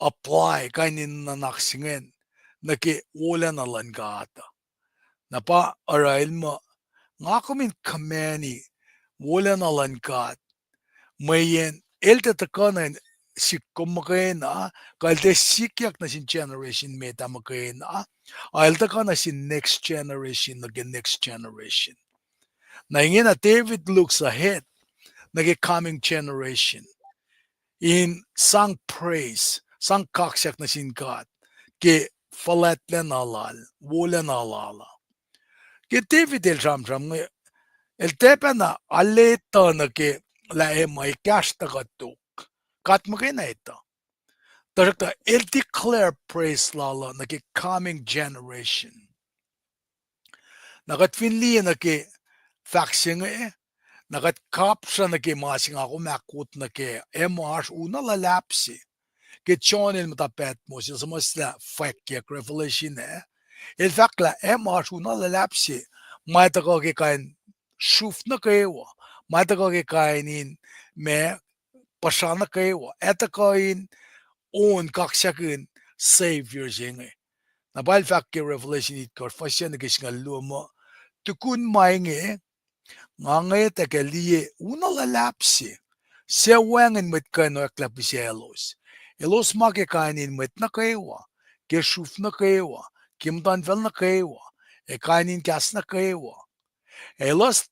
apply kainin nanaksingen naki ulan alan gata. Napa arail mo ngako min kamani ulan alan gat mayen el tatakanan si kumakena kalte sikyak na sin generation meta makena al takana sin next generation next generation. Na ingin na David looks ahead nagi coming generation in sang praise sang kaksak na sin God ke falet len alal wulen alala ke David el ram el tepe na aleta na ke la emay kasta katuk kat makina ito. Tarakta el declare praise lala na ke coming generation. Nakat finli na ke faxing nakat kapsa na ke masing ako makut na ke emas una lalapsi. Ke chonil matapet mo siya sa fakyak revelation el fakla emas una lalapsi. May tako ke kain shuf na kayo. May tako ke kainin me pasana kayo. Eta kain on kaksakin savior jenge. Na bal fakya revelation it kor fasya na kisngal lumo. Tukun mainge ngangay takaliye una lalapsi. Siya wangan met kano eklapisyelos. Elos make kainin met na kayo. Ke shuf na kayo. Kimtan fel na kayo. E kainin kas na kayo. Elos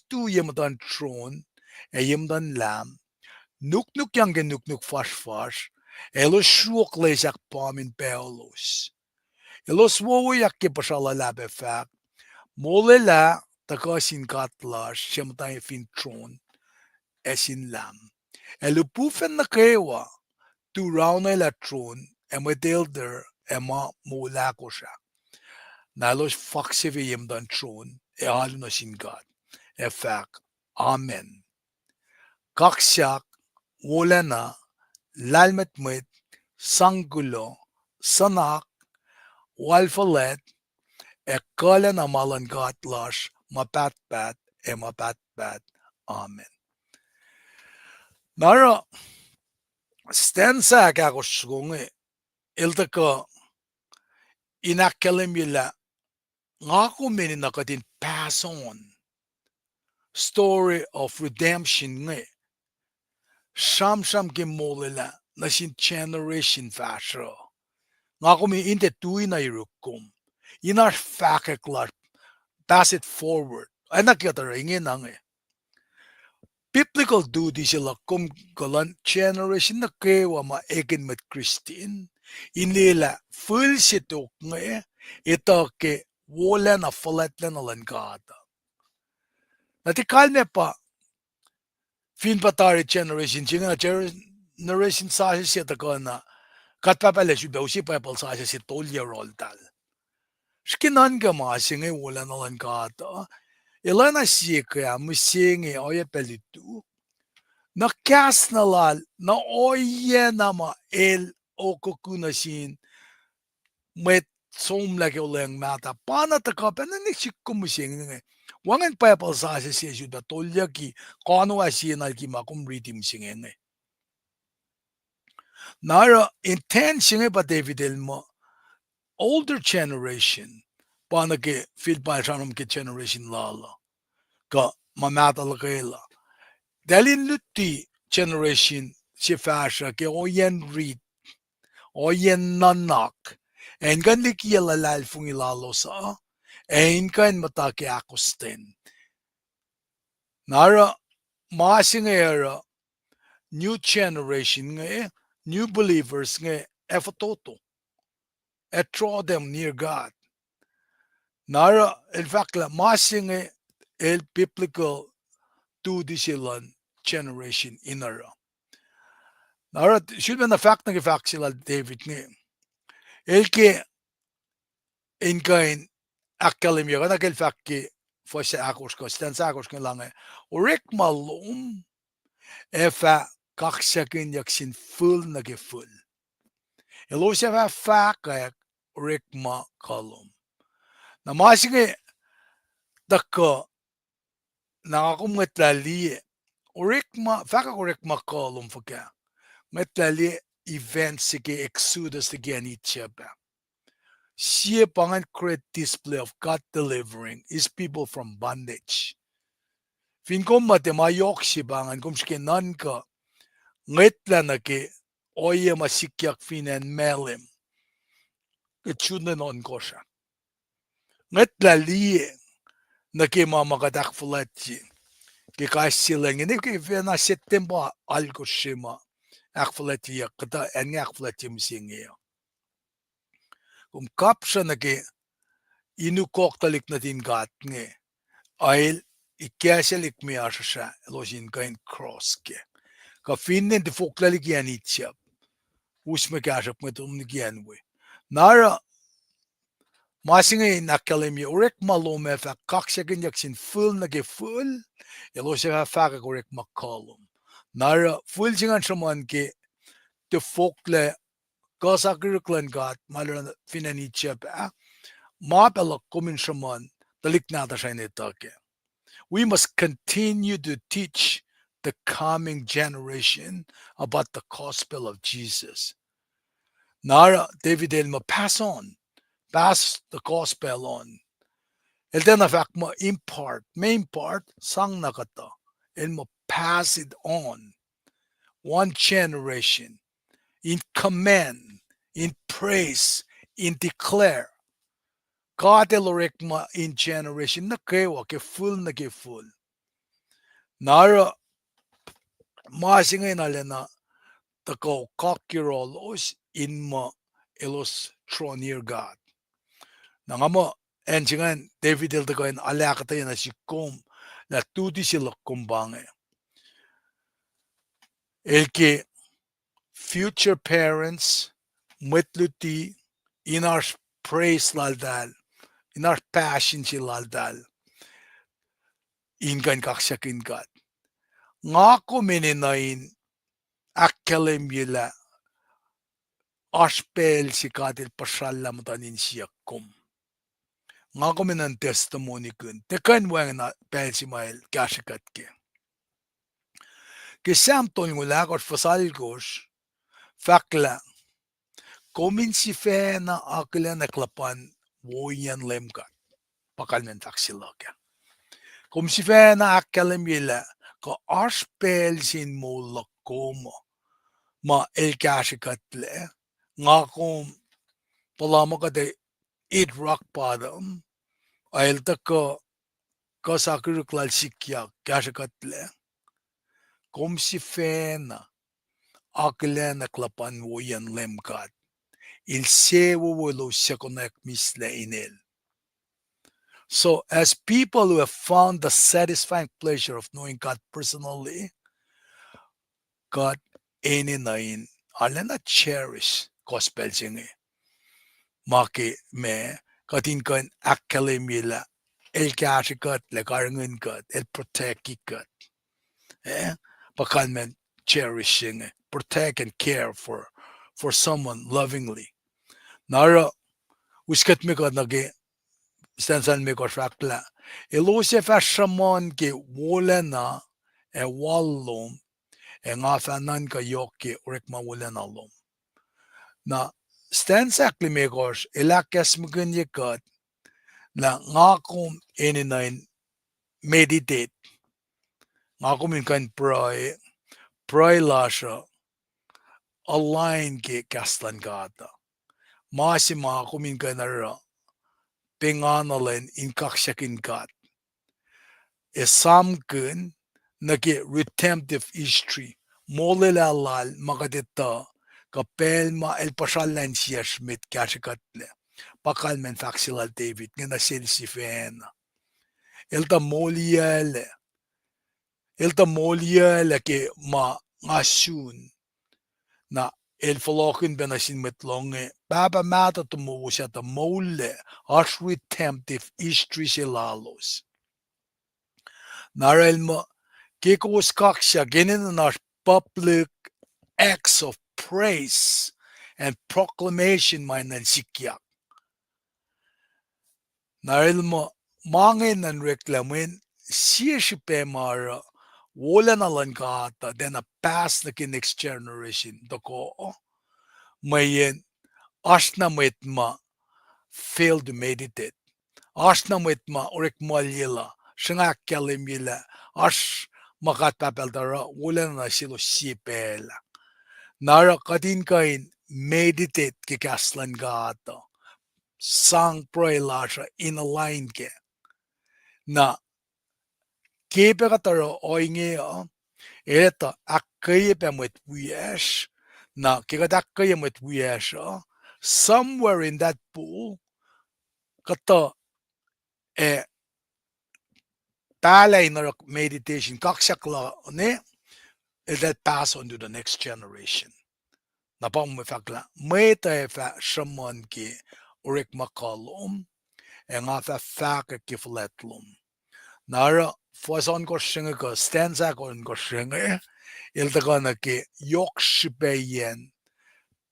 tu yemdan tron. E yemdan lam. Nuk yang gen nuk fash. Elos shuok lesak pamin peolos. Elos wowo yak ke pasala labe fak. Mole la takasin katlash shemtan fin tron. Esin lam. Elupufen na kewa. Tu rauna la tron. Ema delder ema mula ko siya. Nalos faksive yemdan tron haluna sin God. Efak. Amen. Kaksak wala na lalmetmet sanggulo sanak walfalet ekala na malangat lash mapatpat mapatpat. Amen. Nara stensa kakosgunge iltaka inakalimila ngako mini nakatin pass on story of redemption nge sham gemolila nasin generation fashion ngako mi inte tuina irukum inar fakeklar pass it forward anak yata ringin nange biblical duty sila kum galan generation na kewa ma egen met Christine inila full sitok nge ito ke wala na falat na nalangada natikal me pa fin patari generation jinga generation sa siya tako na katpapala siya usi pa pal sa siya 12-year-old tal skinan ga ma singa wala nalangada ilana siya kaya musingi oya pelitu na kas na lal na oye na ma el okukunasin met som lagi oleng mata pana taka pena ni sikkum musing nge wangan pa pa sa siya juda tolya ki kano asiya na ki makum ritim singe nge nara intention pa David elmo older generation pana ke fil pa shanum ke generation lala ka mamata lakela dalin lutti generation si fasha ke oyen read oyen nanak en kan likiela lal fung ilalo sa en kan matake akosten nara masing era new generation nge new believers nge efototo et draw them near God nara in fact la masing el biblical to disilan generation inara nara should be na fact na fact sila David nge el ke in kain akademia kana kel fakki fosse akosko stan sakosko lange orik malum efa kaksakin yaksin full na gefull elosia va faka orik ma kalum na masige dakka na akum metlali orik ma faka orik ma kalum faka metlali events sige exodus again each ba see a great display of God delivering his people from bondage. Fin kom matemayok si bangan kom skinan ka ngetla na ke oye masikyak finan melim. Itsunan on ko siya. Ngetla liye na ke mamakadak fulati. Ke kasilang ini ke vena September alko shima akfulati ya kata enge akfulati msingi. Kum kapsa na ke inukok talik na din gat nge. Ail ikäselik miasasa losin kain cross ke. Ka finnen de foklalik yan itchap. Usme kasap met umnigian we. Nara masingay nakalemi orek malome fa kaksakin yaksin full na ke full. Elosya fa orek makalum. Nara full singan shaman ke de fokle kasakirklan gat malan finnen itchap. Mapela kumin shaman dalik nata shainetake. We must continue to teach the coming generation about the gospel of Jesus. Nara David elma pass the gospel on. El then fact mo impart, main part, sang nakata. Elma pass it on. One generation in command, in praise, in declare. God elorek in generation na kewa ke full. Nara masingay nalena tako kakirolos inma elos draw near God. Nangamo enjingan David el tako en alakata na sikom na tudi sila kumbange. Elke future parents metluti in our praise laldal inar passion silaldal ingan kaksakin kat. Ngako meninain akkelem yila aspel si katil pasalam tanin siyakum. Ngako menan testimony kun. Tekan wang na pel si mail kasikat ke. Kisam ton ngulakos fasalgos fakla komin si fe na akila na klapan woyan lemkat. Pakal men faksilaka. Kom si fe na akkelem yila ka aspel sin mo lakomo. Ma el kasikat le. Ngakom palama ka de eat rock bottom. Ayel taka kasakir klal sikya kasikat le. Kom si fe na akila na klapan woyan lemkat. Il sewo wolo sekonek misle inel. So, as people who have found the satisfying pleasure of knowing God personally, God any nain alena cherish gospel singe. Maki me katin kan akkalemila el kashikat le karangun kat el protect kat. Pakan men cherishing protect and care for someone lovingly. Nara wiskat me kat nage stansan me ko shakla. Elose fa shamon ke wolena e wallom e nga fa nan ka yoke urek ma wolena lom. Na stansakli me kosh elakas mgun yekat na nga kum eninain meditate. Nga kum in kan pray lasha align ke kastan gata. Masi mga kumin ka nara pinganalen in kaksyakin kat. Esamkun nage redemptive history. Molelalal makadita kapel ma el pasalan siya schmidt kasyakatle. Pakal men faksilal David nga nasil si Fen. Elta moliale ke ma ngasun na el falokin benasin metlonge baba mata tumuwo siya ta mole as redemptive history silalos. Narel mo kikos kaksya genin na public acts of praise and proclamation mainan sikyak. Narel mo mangin and reklamin siya si Pemara wala na lang kata then a pass na ki next generation doko mayen asna ma fail to meditate asna ma orek malyela shanga kalimila as makat papeldara wala na silo sipela nara kadin kain meditate ki kaslan gata sang pray lasha in a line ke na kepe kataro oinge eta akkaye pemet wiyash na kikadakkaye met wiyash somewhere in that pool kata e talay na meditation kaksakla ne that pass on to the next generation. Napang mefakla may tayo fa shaman ki urik makalom e nga fa faka kifletlom. Nara fason ko shinga ko stanza ko shinga ilta na ki yokshibeyen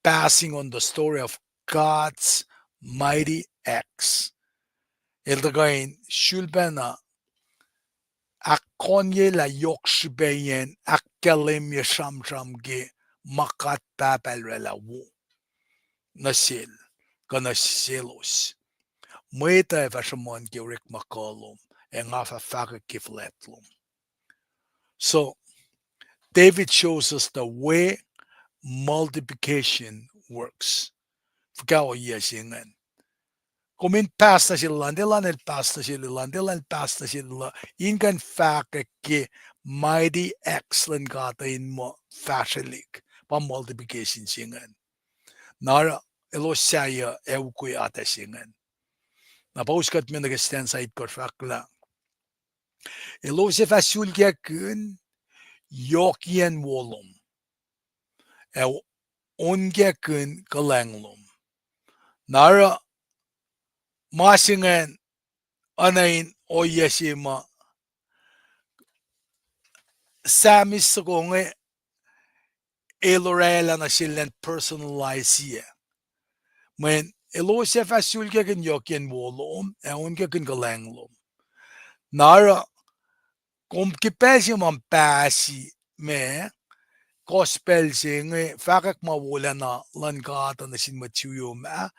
passing on the story of God's mighty acts. Ilta in shulbena akonye la yokshibeyen akkalem yesham ge makat papalrela wu nasil kana selos. Mweta vashamon ge rik makalom and afa faka kifletlum. So David shows us the way multiplication works. Fikaw yesingan. Kumin pass na sila, landilan el pass na sila, landilan pass na sila. Ingan faka ki mighty excellent gata in mo fashilik. Pa multiplication singan. Nara elo saya evkuy ata singan. Napauskat mi nag-stand sa itkor fakla. Elo se fasul kya kun yokien wolom. Onge kun kalanglom. Nara masingen anain o yesima samis konge elorela na silen personalize men elosef asulke kin yokin wolom e unke kin galanglom nara kom kipesi man pasi me gospel singe fakak mawala na lankata na sin machuyo ma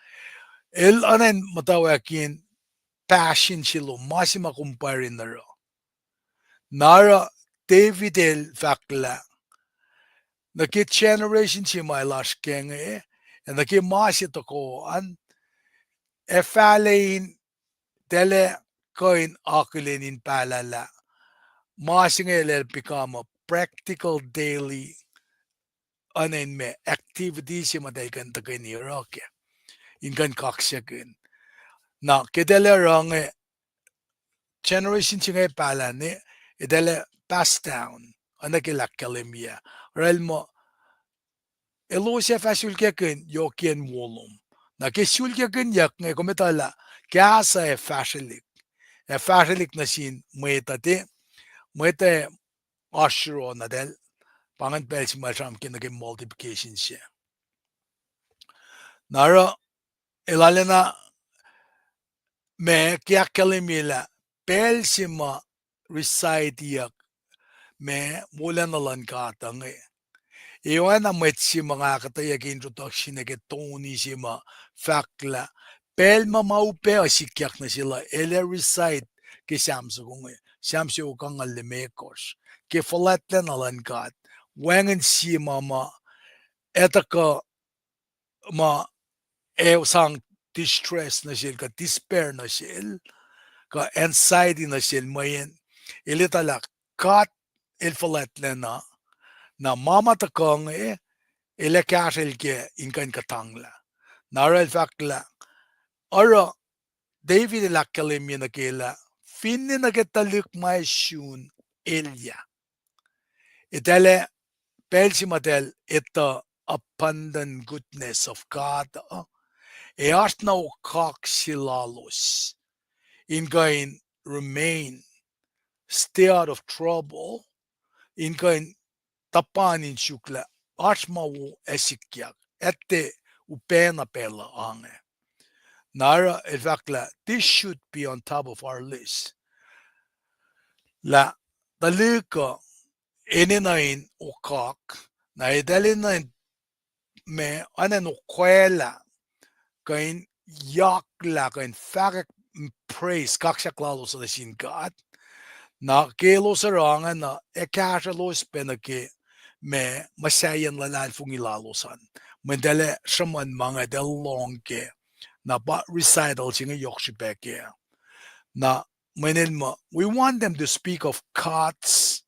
el anen matawakin passion silo masima kumparin nara David el fakla na kit generation si mai las kenge en na ki masi to ko an e falein tele coin akulen in palala masing el become a practical daily anen me activity si maday kan to kan iroke in kan kaksyakin na kedele rang generation si ngay pala ni edele pass down anakilak kalimia rel mo elosef asulkekin yokien wolum na ke sulkekin yak nge kometala kasa e fashilik na sin mwete ashro na del pangan pel si masham kin naging multiplication siya nara ilalena me kya kalimila pel si ma reside yak me mula na lan katang iwan na met si mga kataya ki introduction na ke Tony si ma fakla pel ma maupe asikyak na sila ele reside ki Samso kang alimekos ki falatla na lan kat wangan si mama etaka ma sang distress na sil ka despair na sil ka anxiety na sil mayen ilitalak kat il falatla na mama takong ele kasel ke inkan katangla nara el fakla ora David la kalimya na kela finni na ketalik mai shun elia itele pelsimatel ita abundant goodness of God e asna o kak silalos in gain remain stay out of trouble in gain tapanin shukla asma wo esikyak ette upena pela ange nara el fakla this should be on top of our list la talika eninain o kak na idalinain me anen o kwela kain yakla kain fakak praise kaksa klalo sa sin God na kelo sa rangan na ekasha los penake me masayan lalan fungilalosan mendele shaman mga del longke na ba recital singa yokshipeke na menelma we want them to speak of God's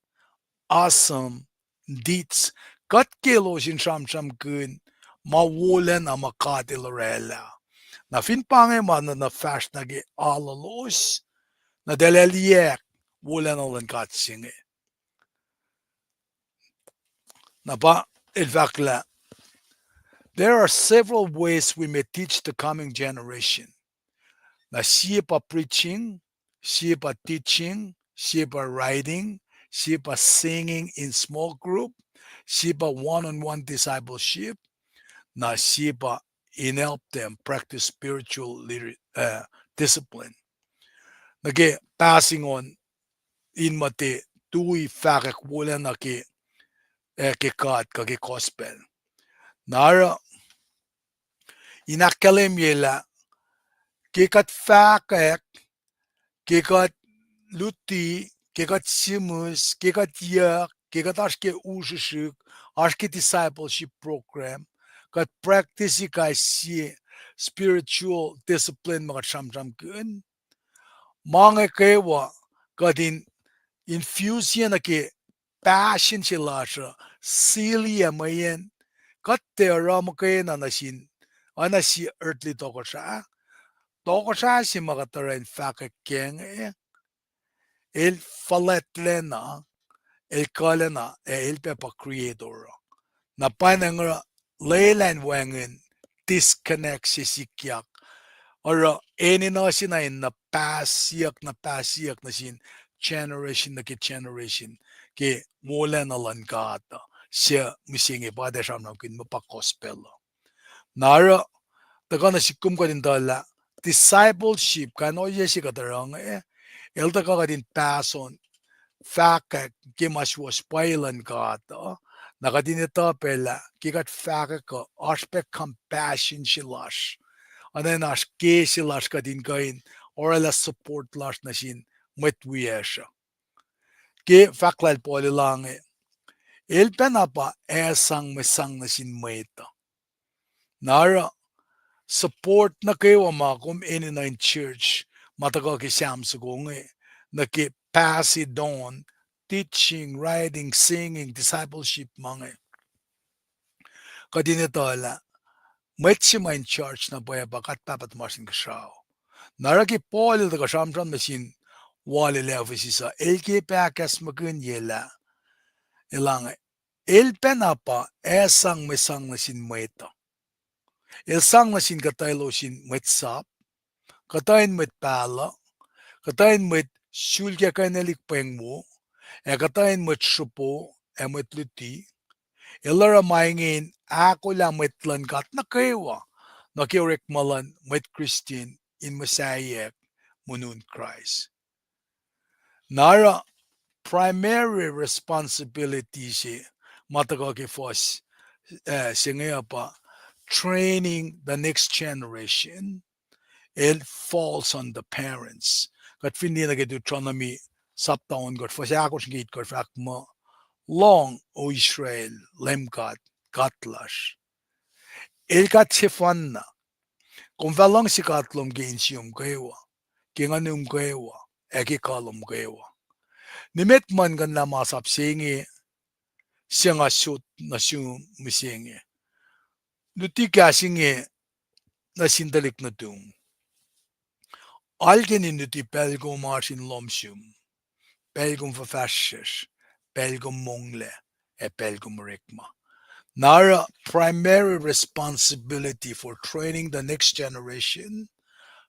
awesome deeds kat kelo sin sham kun mawulen ama katilorela na finpange man na fast nagi alalos na deleliek wulen olan kat singe na ba ilvakla there are several ways we may teach the coming generation na siya pa preaching siya pa teaching siya pa writing siya pa singing in small group siya pa one-on-one discipleship na siya pa in-help them practice spiritual discipline nage passing on in mate tui fakak wala na ke kat ka ke gospel nara inakalem yela ke kat fakak ke kat luti ke kat simus ke kat yak ke kat ashke ushishik ashke discipleship program kat practice ka si spiritual discipline mga shamsham kun mga kewa kadin infusion na ke passion sila siya silia mayen kat te ram kaya na nasin ana si earthly toko siya si makatarain fakakeng el faletlena el kalena el pepa creator na panang leilan wangen disconnect si sikyak Ora eni na sinain na pasiyak na sin generation na ke generation ke mula na lan kata siya misingi pa de sam na kin mapa gospel. Nara taga na sikum ka din dala discipleship kano yesi ka darang el taga ka din pason faka ke mas was pailan kata nakadinita pela kikat faka ka aspect compassion silash and as case las ka din kain or la support las na sin met wiesha ke faklal poli lang el penapa esang mesang na sin meta nara support na kayo makum in church matagal ki siam sugungi na ki pass it on teaching writing singing discipleship mga kadinitola met si in church na boya bakat papat masin kashaw naraki Paul the Kashamtran machine wali levisi elke pakas magun yela ilang el penapa esang mesang nasin meta el sang nasin kataylo sin metsap katayin met pala katayin met shulya kainalik pengmo katayin met shupo met luti ilara maingin ako la metlan kat na kewa nakirek malan met Christian in Messiah munun Christ Nara primary responsibility si matagaki force pa training the next generation it falls on the parents kat findi na Deuteronomy saptaon got for yakos gate got mo long o Israel lemkat katlash el kat sifan na kung valong si katlom gainsiyum kaywa kinganum kaywa eki kalom kaywa nimet man gan la masap singi sianga shoot na siu misingi nuti kasingi na sindalik na tung algen in nuti pelgo marsin lomsum pelgum verfashes pelgum mongle pelgum rikma nara primary responsibility for training the next generation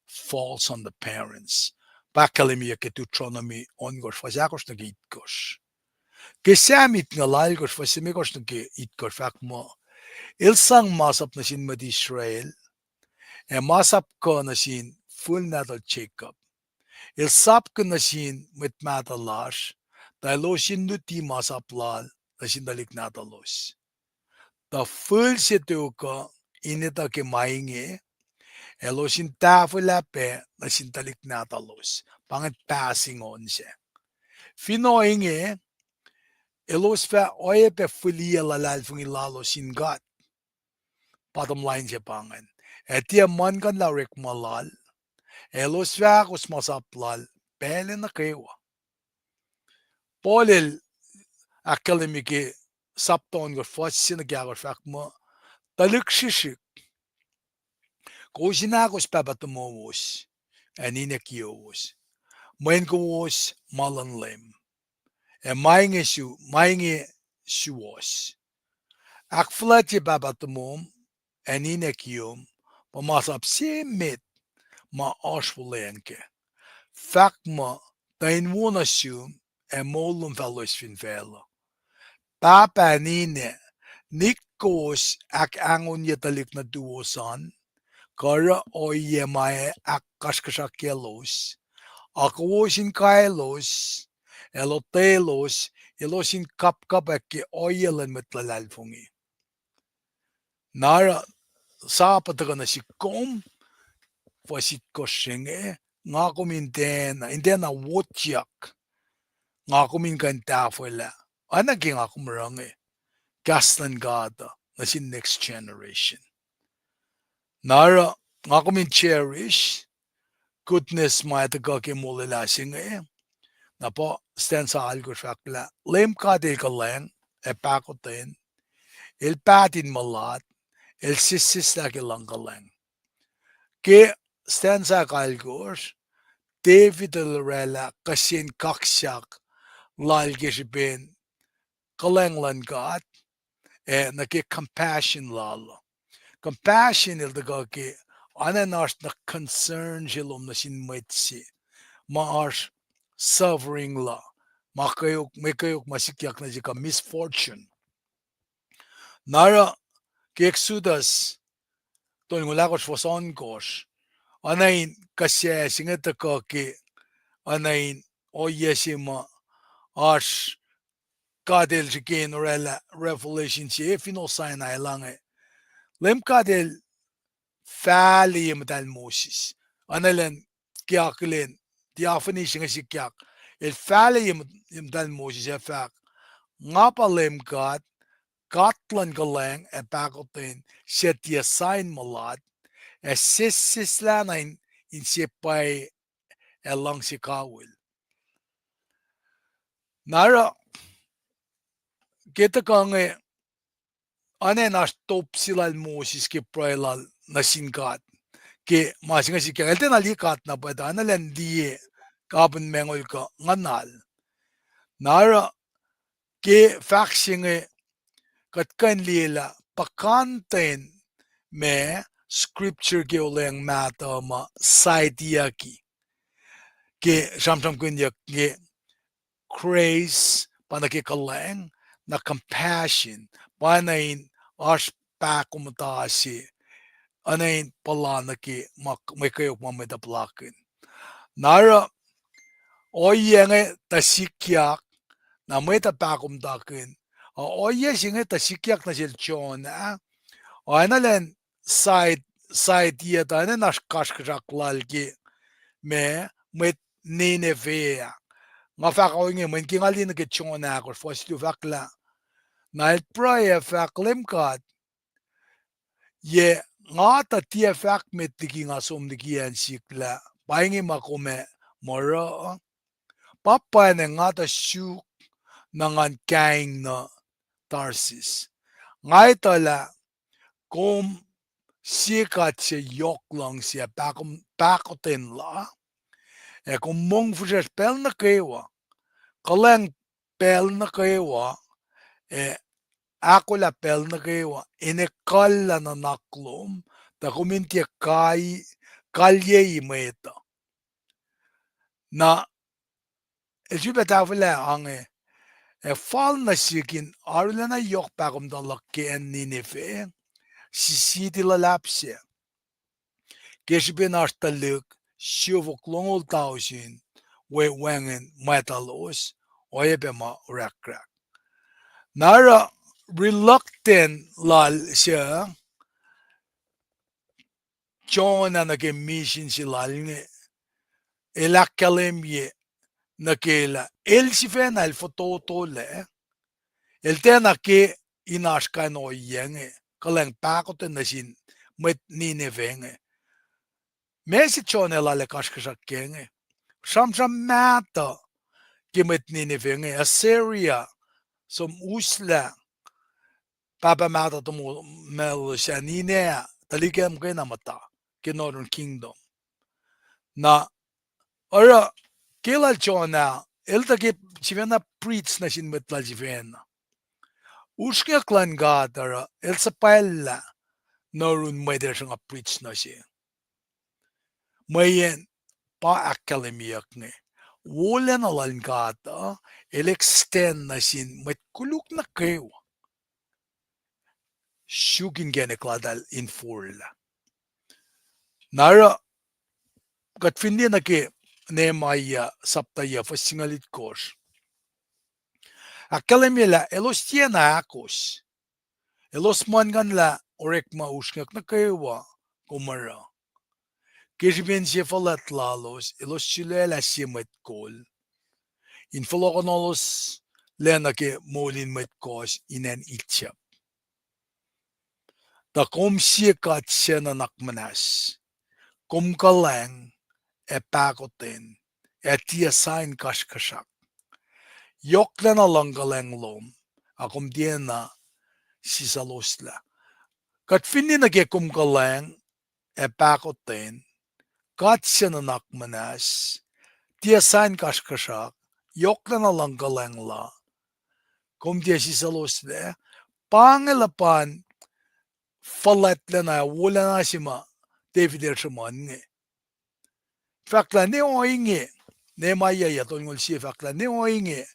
falls on the parents Pakalimia ketutronomy on gor fazakos na gitkos Kesamit nga lalgos fasimikos na ke itkor fakmo ilsang masap na sin mad Israel masap ko na sin full natal check-up ilsap ko na sin mit matalash dahil sin nuti masap lal na sin dalik natalos the full situ ko inita ke mainge elo sin tafulape na sin dalik natalos pangat passing on siya Finoinge elos fa oye pe filia lalal fung ilalo sin God. Bottom line siya pangan. Etia man kan larik malal. Elos fa kus masaplal. Pele na kewa. Polel akademiki sapton got fos sinagyagot fak mo. Talik shishik. Kusinakos papatumos. Aninakios. Main kuos malan lem. Mainge shuos. Akflati papatumom. Aninakium. Pamasap simit. Ma ashvolenke. Fakma tain wonasum molum velos fin vela. Papa nine nikos ak angon yetalik na duosan kara oye mae ak kaskasakyelos akosin kailos elotelos elosin kapkapake oyelan metlalalfungi. Nara sapataga na si kom fasit koshenge nga indena wotyak nga kan tafola anagi nga kumrange gastan gada na si next generation nara nga cherish goodness maitaga ke mulila singe na po stand sa algo shakla lem ka del kaleng Pahkotwen el patin malat el sisis la ke lang kaleng ke stand sa kalgos David Lorella kasin kaksak lal gisibin kalenglan gat naki compassion lalo. Compassion il daga ki Ananas na concern silom na sinmaitsi. Maars suffering la. Makayok masikyak na jika misfortune. Nara ke Exodus to ngulakos wason kos. Anain kasya singata ka ke anain o yesima ars kadel jikin orela revelation si efino Sinai lange. Lem kadel fali yamatal Moses. Analan kiakilen diafani singa si kiak. El fali yamatal Moses efak. Ngapa lem kad katlan galang e Pahkotwen set the sign malad e sislanain in sipay elang si kawil. Nara kita kange ane nas top silal Moses ke prailal na sinkat ke masinga si kaya elten alikat na pada analan die kapun mengol ka nganal. Nara ke faksinge katkan lila pakanten me scripture ke oleng mata ma saitia ki ke samsam kunya ke grace panaki kaleng na compassion panain as pa kumatasi anain palana ki may kayok mameda plakin nara oyenge tasikyak na may tapakum takin oye singe tasikyak na sil chona o analen side yata ne nash kashkaklal ki me met Nineveh nga fak oinge men ki ngali na ke chona ko fos tu fakla na el prayer fak lemkat ye nga ta tia fak met tiki nga som tiki an sikla paingi makome moro papa ne nga ta shu na ngan kaing na Tarsis ngai tala kom sikat se yok lang siya Pahkotwen la e kom mong fuses pel na kewa kaleng pel na kewa e ako la pel na kewa inekal na naklom ta kumintia kalye imeta na ejibetavle ange e fal na sikin arula na yok pakom da lakke en Nineveh sisiti la lapse kesben artaluk Suhlwacng tausin we wengen metalos oyebema rakrak nara reluctant lal siya John na nake mission si lal nge elakalemye nakela el si fena el fototo le el tena ke inashka no yenge kaleng Pahkotwen na sin met Nineveh Mesi John elale kashkashak kenge Samsam mata kimet Nineveh Assyria som usla papa mata tomo mel shanine talikem kena mata ke Northern Kingdom na ora kela Johna elta ke chivena preach na sin metla jivena ushke klan gadara el sapella norun meder sanga preach na sin mayen pa akademiyak nge Wolen alan gata el extend na sin met kuluk na kewa shugin gene kladal in fulla nara katfindi na ke Nehemiah saptaya fasingalit kos akalemela elos tiena akos elos mangan la orek mauskak na kewa kumara Kirben se falat lalos elos chilela simet kol in folokonolos lena ke molin met kos inen itchap ta kom sikat sena nakmanas kom kaleng e Pahkotwen e tia sain kashkashak yok lena langkaleng lom akom diena sisalosla kat finni na ke kom kaleng e Pahkotwen kat sena nakmanas tia sain kashkashak yok lena langkaleng la kom dia sisalosla pangelapan falat lena wala na sima David Shamon. Fakla ne oinge. Ne maya ya tongol si fakla ne oinge.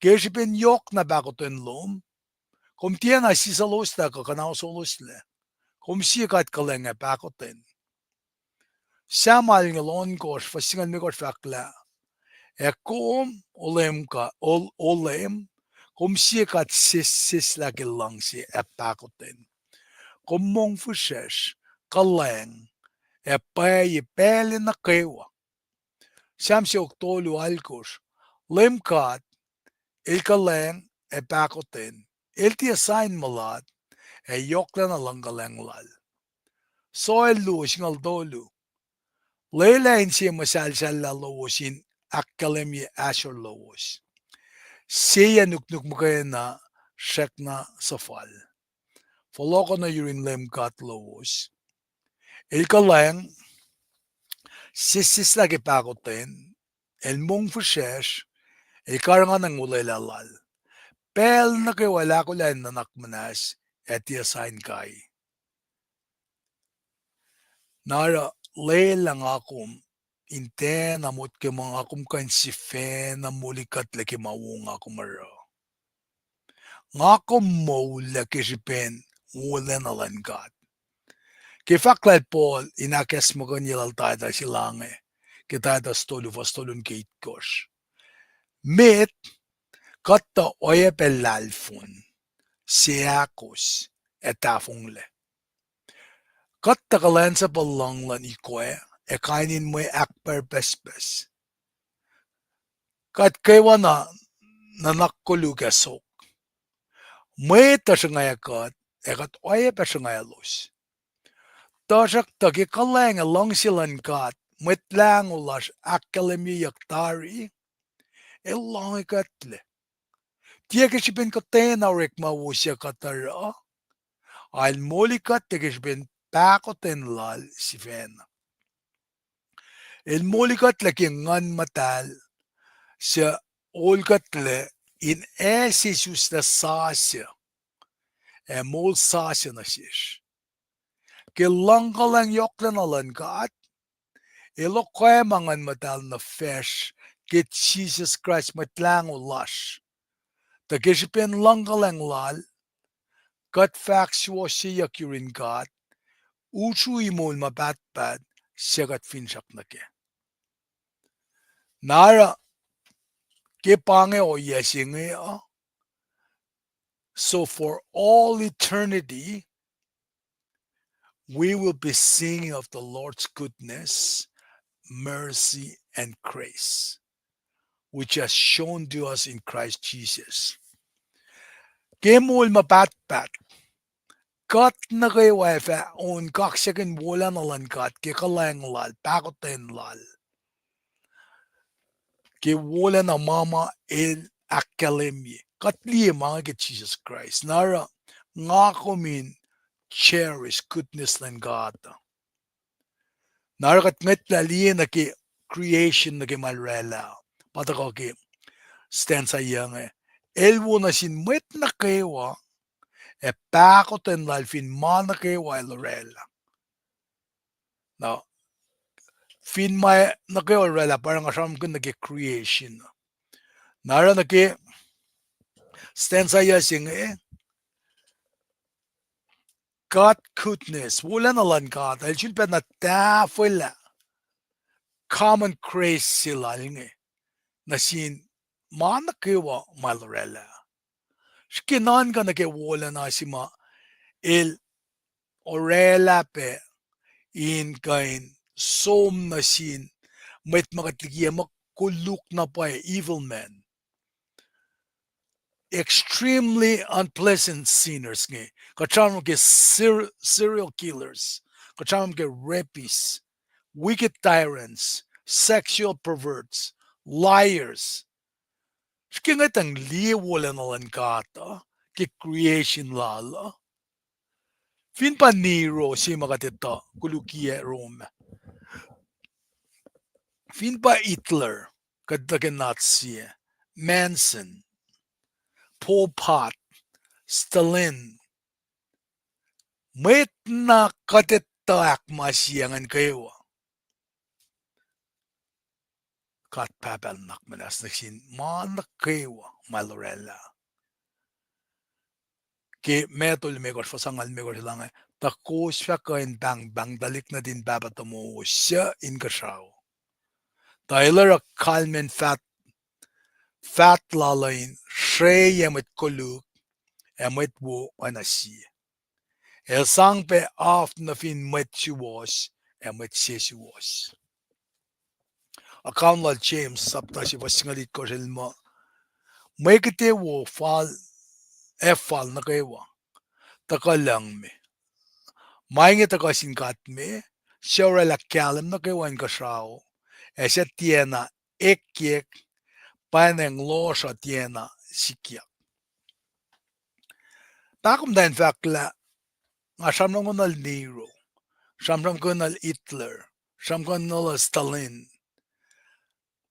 Gershipin yok na Pahkotwen lom. Kom tiena si salosta ka kanao solosle. Kom si kat kalenga Pahkotwen. Samal ng lon kosh fasingan mi kosh fakla. Kom olem ka olem. Kom si kat sis la lang si Pahkotwen. Kom mong fushesh kaleng. Pay pele na kewa. Samsi oktolu alkosh. Lemkat el kaleng Pahkotwen. El ti assign malat yokla na lang kaleng lal. Soil lu singal dolu. Layla in siya masal-sal la lowosin akkalemi asher lowos. Siya nuknuk mo kaya na shek na safal. Foloko na yurin lemkat lowos. El kaleng sisis lagi Pahkotwen. El mong fushesh. El karangan ng ulaylalal. Pel na kay wala ko lang nanakmanas at yasain kay. Nara lay lang akum inte namut ke mga akum kan si fe na mulikat laki mawung akum maro. Ngakum mo laki si pen wala na langkat. Ke faklad Paul inakes mo kanyal tayo silange. Kita da stolu fastolun kate kosh. Met katta oye pelalfun. Siakos etafung le. Katta kalan sa palang lan ikwe, kainin mo akper pespes. Kat kaywa na nakulu kesok. May tasangaya kat, kat oye pasangaya los. Tasak taki kalang along silan kat, may tlang ulas akkalemi yaktari, lang ikatle. Tiya kisipin ko tena rik mawusya katara, al molikat tiya kisipin Pahkotwen lal si Fena. El molikat laki ngan matal sa olkatle in esisus na sasya. Mol sasya na siya. Kilang kalang yoklan alan kat. Ilo kaya mangan matal na fish kit Jesus Christ matlang ulash. Tagisipin lang kalang lal. Kat factual siya kurin kat. Uchu imol mapatpad siya kat finshak na ke. Nara ke pange o yesinge so for all eternity we will be singing of the Lord's goodness, mercy, and grace, which has shown to us in Christ Jesus. Kemol mapatpat. Kat na kay wifa on kaksakin wala na lan kat ke kalang lal, Pahkotwen lal. Ke wala na mama el akkalemi. Katli mga ke Jesus Christ. Nara nga kumin cherish goodness ng God. Nara kat nget lali na ke creation na ke malrela. Pata ko ke stanza yang elwo na sin met na kewa Pahkotwen lal fin mana kewa lorela. Now, fin ma na kewa lorela parang asam kun na ke creation. Nara na ke stanza ya sing God goodness, wala na lang God. Dahil siya na tafula. Common grace sila na sin mana kewa malorela. Skinan ka na ke wala na si ma el orela pe in kain som na sin may makatigiya makuluk na pa evil men. Extremely unpleasant sinners nge. Kachamam ke serial killers. Kachamam ke rapists. Wicked tyrants. Sexual perverts. Liars. Skingat ang liwala na lang kata. Ke creation lala. Fin pa Nero si makatita. Kulukia Rome. Fin pa Hitler. Kadagin Nazi. Manson. Pol Pot, Stalin, may na katit tak masiangan kayo. Kat papel nakmanas naksin manak kayo malorella. Ke metul megor fasangal megor lang takos siya kain bang dalik na din babatamu siya in kashaw. Tyler a kalmen fat lalain shrey emet koluk emet wo anasi. El sang pe af na fin met was emet sesi was. Account la James sapta si wasingalit ko mo. May kite wo fal fal na kayo. Taka lang me. May nga taka singkat me. Siya la kalam na kayo ang kasao. Siya tiena ekyek paneng lo siya tiena sikyak. Takum da in fact la nga siyam lang kunal Nero. Siyam lang kunal Hitler. Siyam kunal Stalin.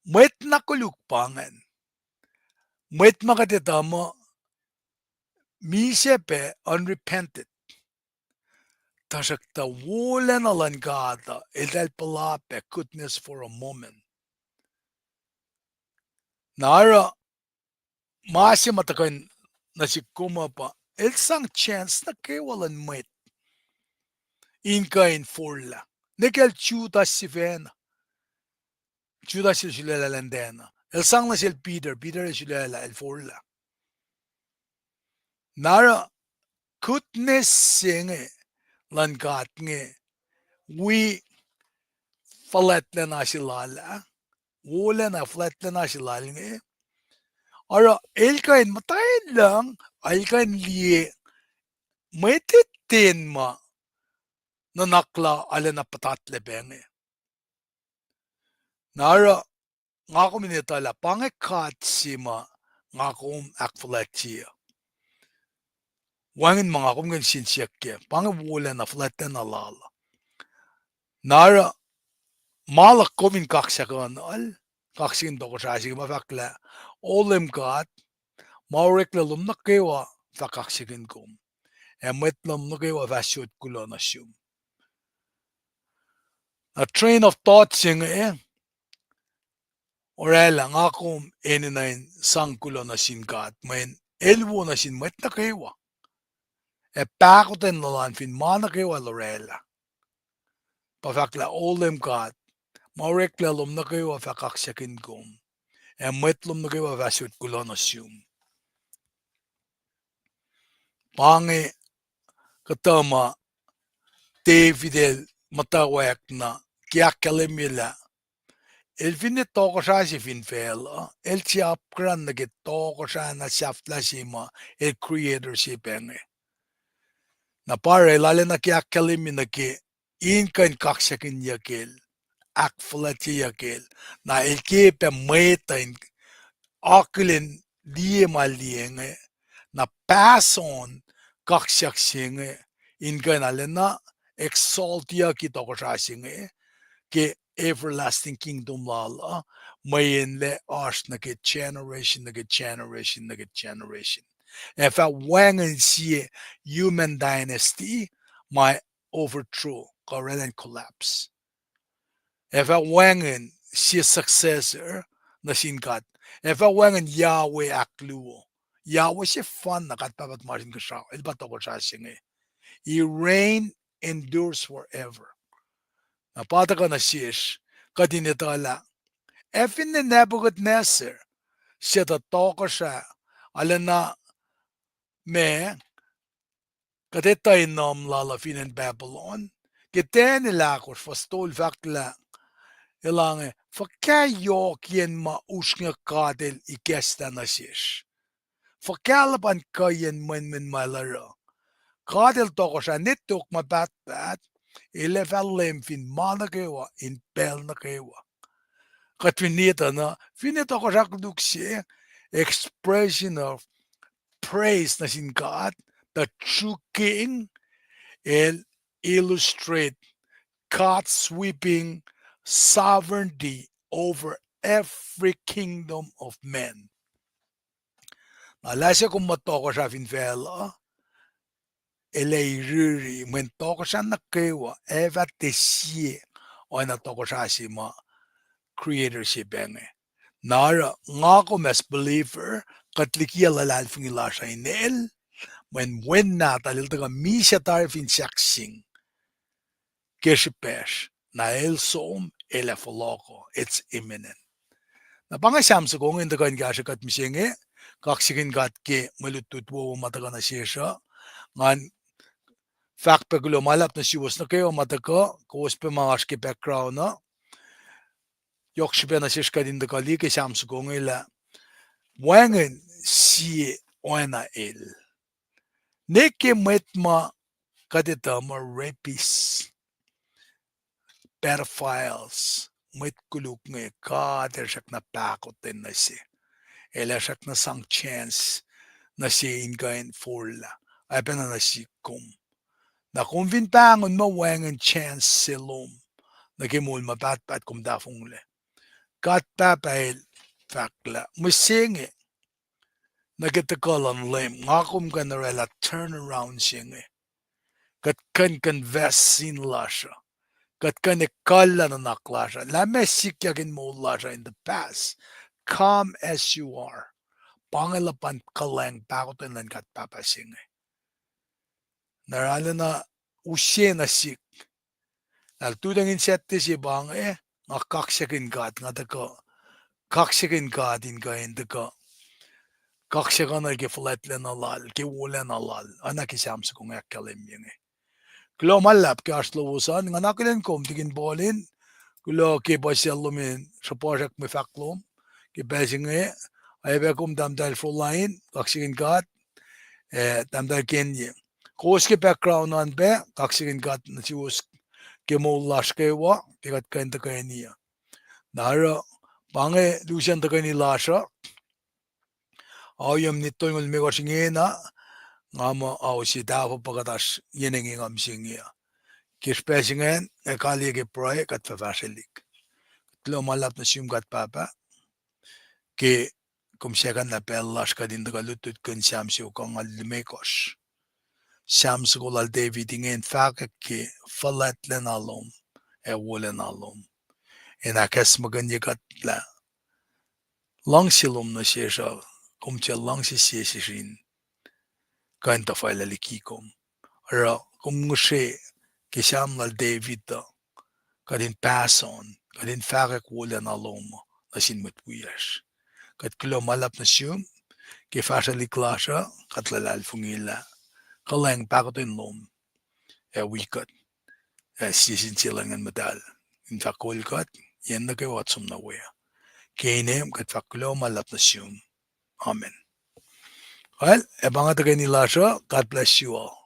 Met na kulukpangan. Met makatitama misepe unrepented. Tasakta wulen alangada el palape goodness for a moment. Nara masi matakan nasikuma pa el sang chance na kewalan met inka in forla. Nekel chuta si vena. Chuta si silela landena. El sang na sil Peter silela el forla. Nara goodness singe langat nge we falet na silala. Wala na flat na silala nge. Ara elkain matayin lang elkain liye metitin ma nanakla ala na patatle benge. Nara nga ko minitala pangekat sima nga kom akflatia. Wangin mga kom gan sinsiyakya pangewala na flat na lala. Nara malak komin kaksakan al kaksin to ko sa sige mafakla olem kat maurekla lum na kewa fakaksikin kom. Emetlom na kewa vasyot kulo na siyum. A train of thought sing orela nga kom eninain sang kulo na sinkat men elwo na sin met na kewa. Pahkotwen lalan fin mana kewa lorela. Pafakla olem kat maurekla lum na kewa fakaksakin kom. Emetlom na kewa vasyot kulo na siyum. Pange katama David matawak na kya kalemila. El finne toko sa si fin fel. El siapkran na git toko sa na siapla si ma el creator si penge. Na pare lale na kya kalemi na ki inkan kaksakin yakel. Akfalati yakel. Na el kepe metain akulin diye malienge. Na pass on kaksak singe. Inkan alena exalt ya ki toko sa singe. Ke everlasting kingdom lala mayin le ash na ke generation. If I wang and see human dynasty, my overthrow, and collapse. If I wang and see successor na sinkat, if I wang and Yahweh akluo, Yahweh si fan na katpapat marin kashaw, el bato ko siya singe. He reign endures forever. Napata ka na shish, kadinitala. Efin ni Nebuchadnezzar, siya tatoko siya, alam na me, katitay nam lalafin in Babylon, kiten nila ako, fastol fakla, ilange, fakayok yen maushnga kadil ikesta na shish. Fakalaban kayen men malara. Kadil toko siya, nitok mabatbat, ilefalem fin manakewa, in pel na kewa. Katwinita na, finita ko siya kudukse, expression of praise na sin God, the true King, and illustrate God's sweeping sovereignty over every kingdom of men. Nalasya kung matoko siya finfela, Eleiryri when tokoshan na kewa eva tesie oina tokosashima creatorship enge. Nara ngako mes believer katlikia lalal fungila shainel when na talil taga misha tarifin shaksing keshipesh na el som elefoloco. It's imminent. Na pangasam sa kong inda kan gasha kat misinge kaksikin kat ke malututwo mataga na siya ngan fact pe gulo malap na siwas na kayo mataka kos pe mga ke background na yokshpe na siya kadin da kali ke sam sa kong ila wangen si oina el neke metma kaditama rapists pedophiles met kuluk nge kader siya na Pahkotwen na siya ela siya na sang chance na siya ingain full ay pa na siya kum na convin pangon mo wangen chance silom na kimul mapat kum da fung le kat papay fakla musinge nagitakalan lem ngakum ganarela turn around singe kat kan confess sin lasha kat kan ikala na naklasha la mesikyagin mo lasha in the past come as you are pangalapan kaleng Pahkotwen lan kat papasinge narala na usye na sik naltudang insette si bang nga kaksakin kat nga taka kaksakin kat in ka in taka kaksakan na ki flatlen alal ki wulen alal ana ki samsa kung ekkalim yung kulo malap ki asluusan nga nakilen kom tigin bolin kulo ki basyalumin sa posak mi faklom ki besinge ay bekum damdal fulain kaksakin kat damdal kenye kos ki background an be kaksakin kat na siwus ki mulash kewa ki kat kain takayniya nara pange lusian takayni lasha ayam nito yung megosingena ngama au si dapo pagatas yenengi ngamsingia kispesingen ekali ke proy kat favaselik tlo malap na sim kat papa ke kumsekan na pelas kadin daga lutut kun samsi ukang almekos samsi kolal David ingen faka ke falat len alom wolen alom enakas maganya katla langsilom na siya kumche langsi siya sisin kan ta faila likikom ra kumngushe kisam lal David da kadin pass on kadin fakak wolen alom nasin matpuyas kat kilo malap na siyum ke fasha liklasha katlalal fungila kaleng Pahkotwen lom wikat sisin silangan madal in fakol kat yan na kayo watsum na wea kinem kat faklo malap na siyum amen well ebanga tagay ni lasha God bless you all.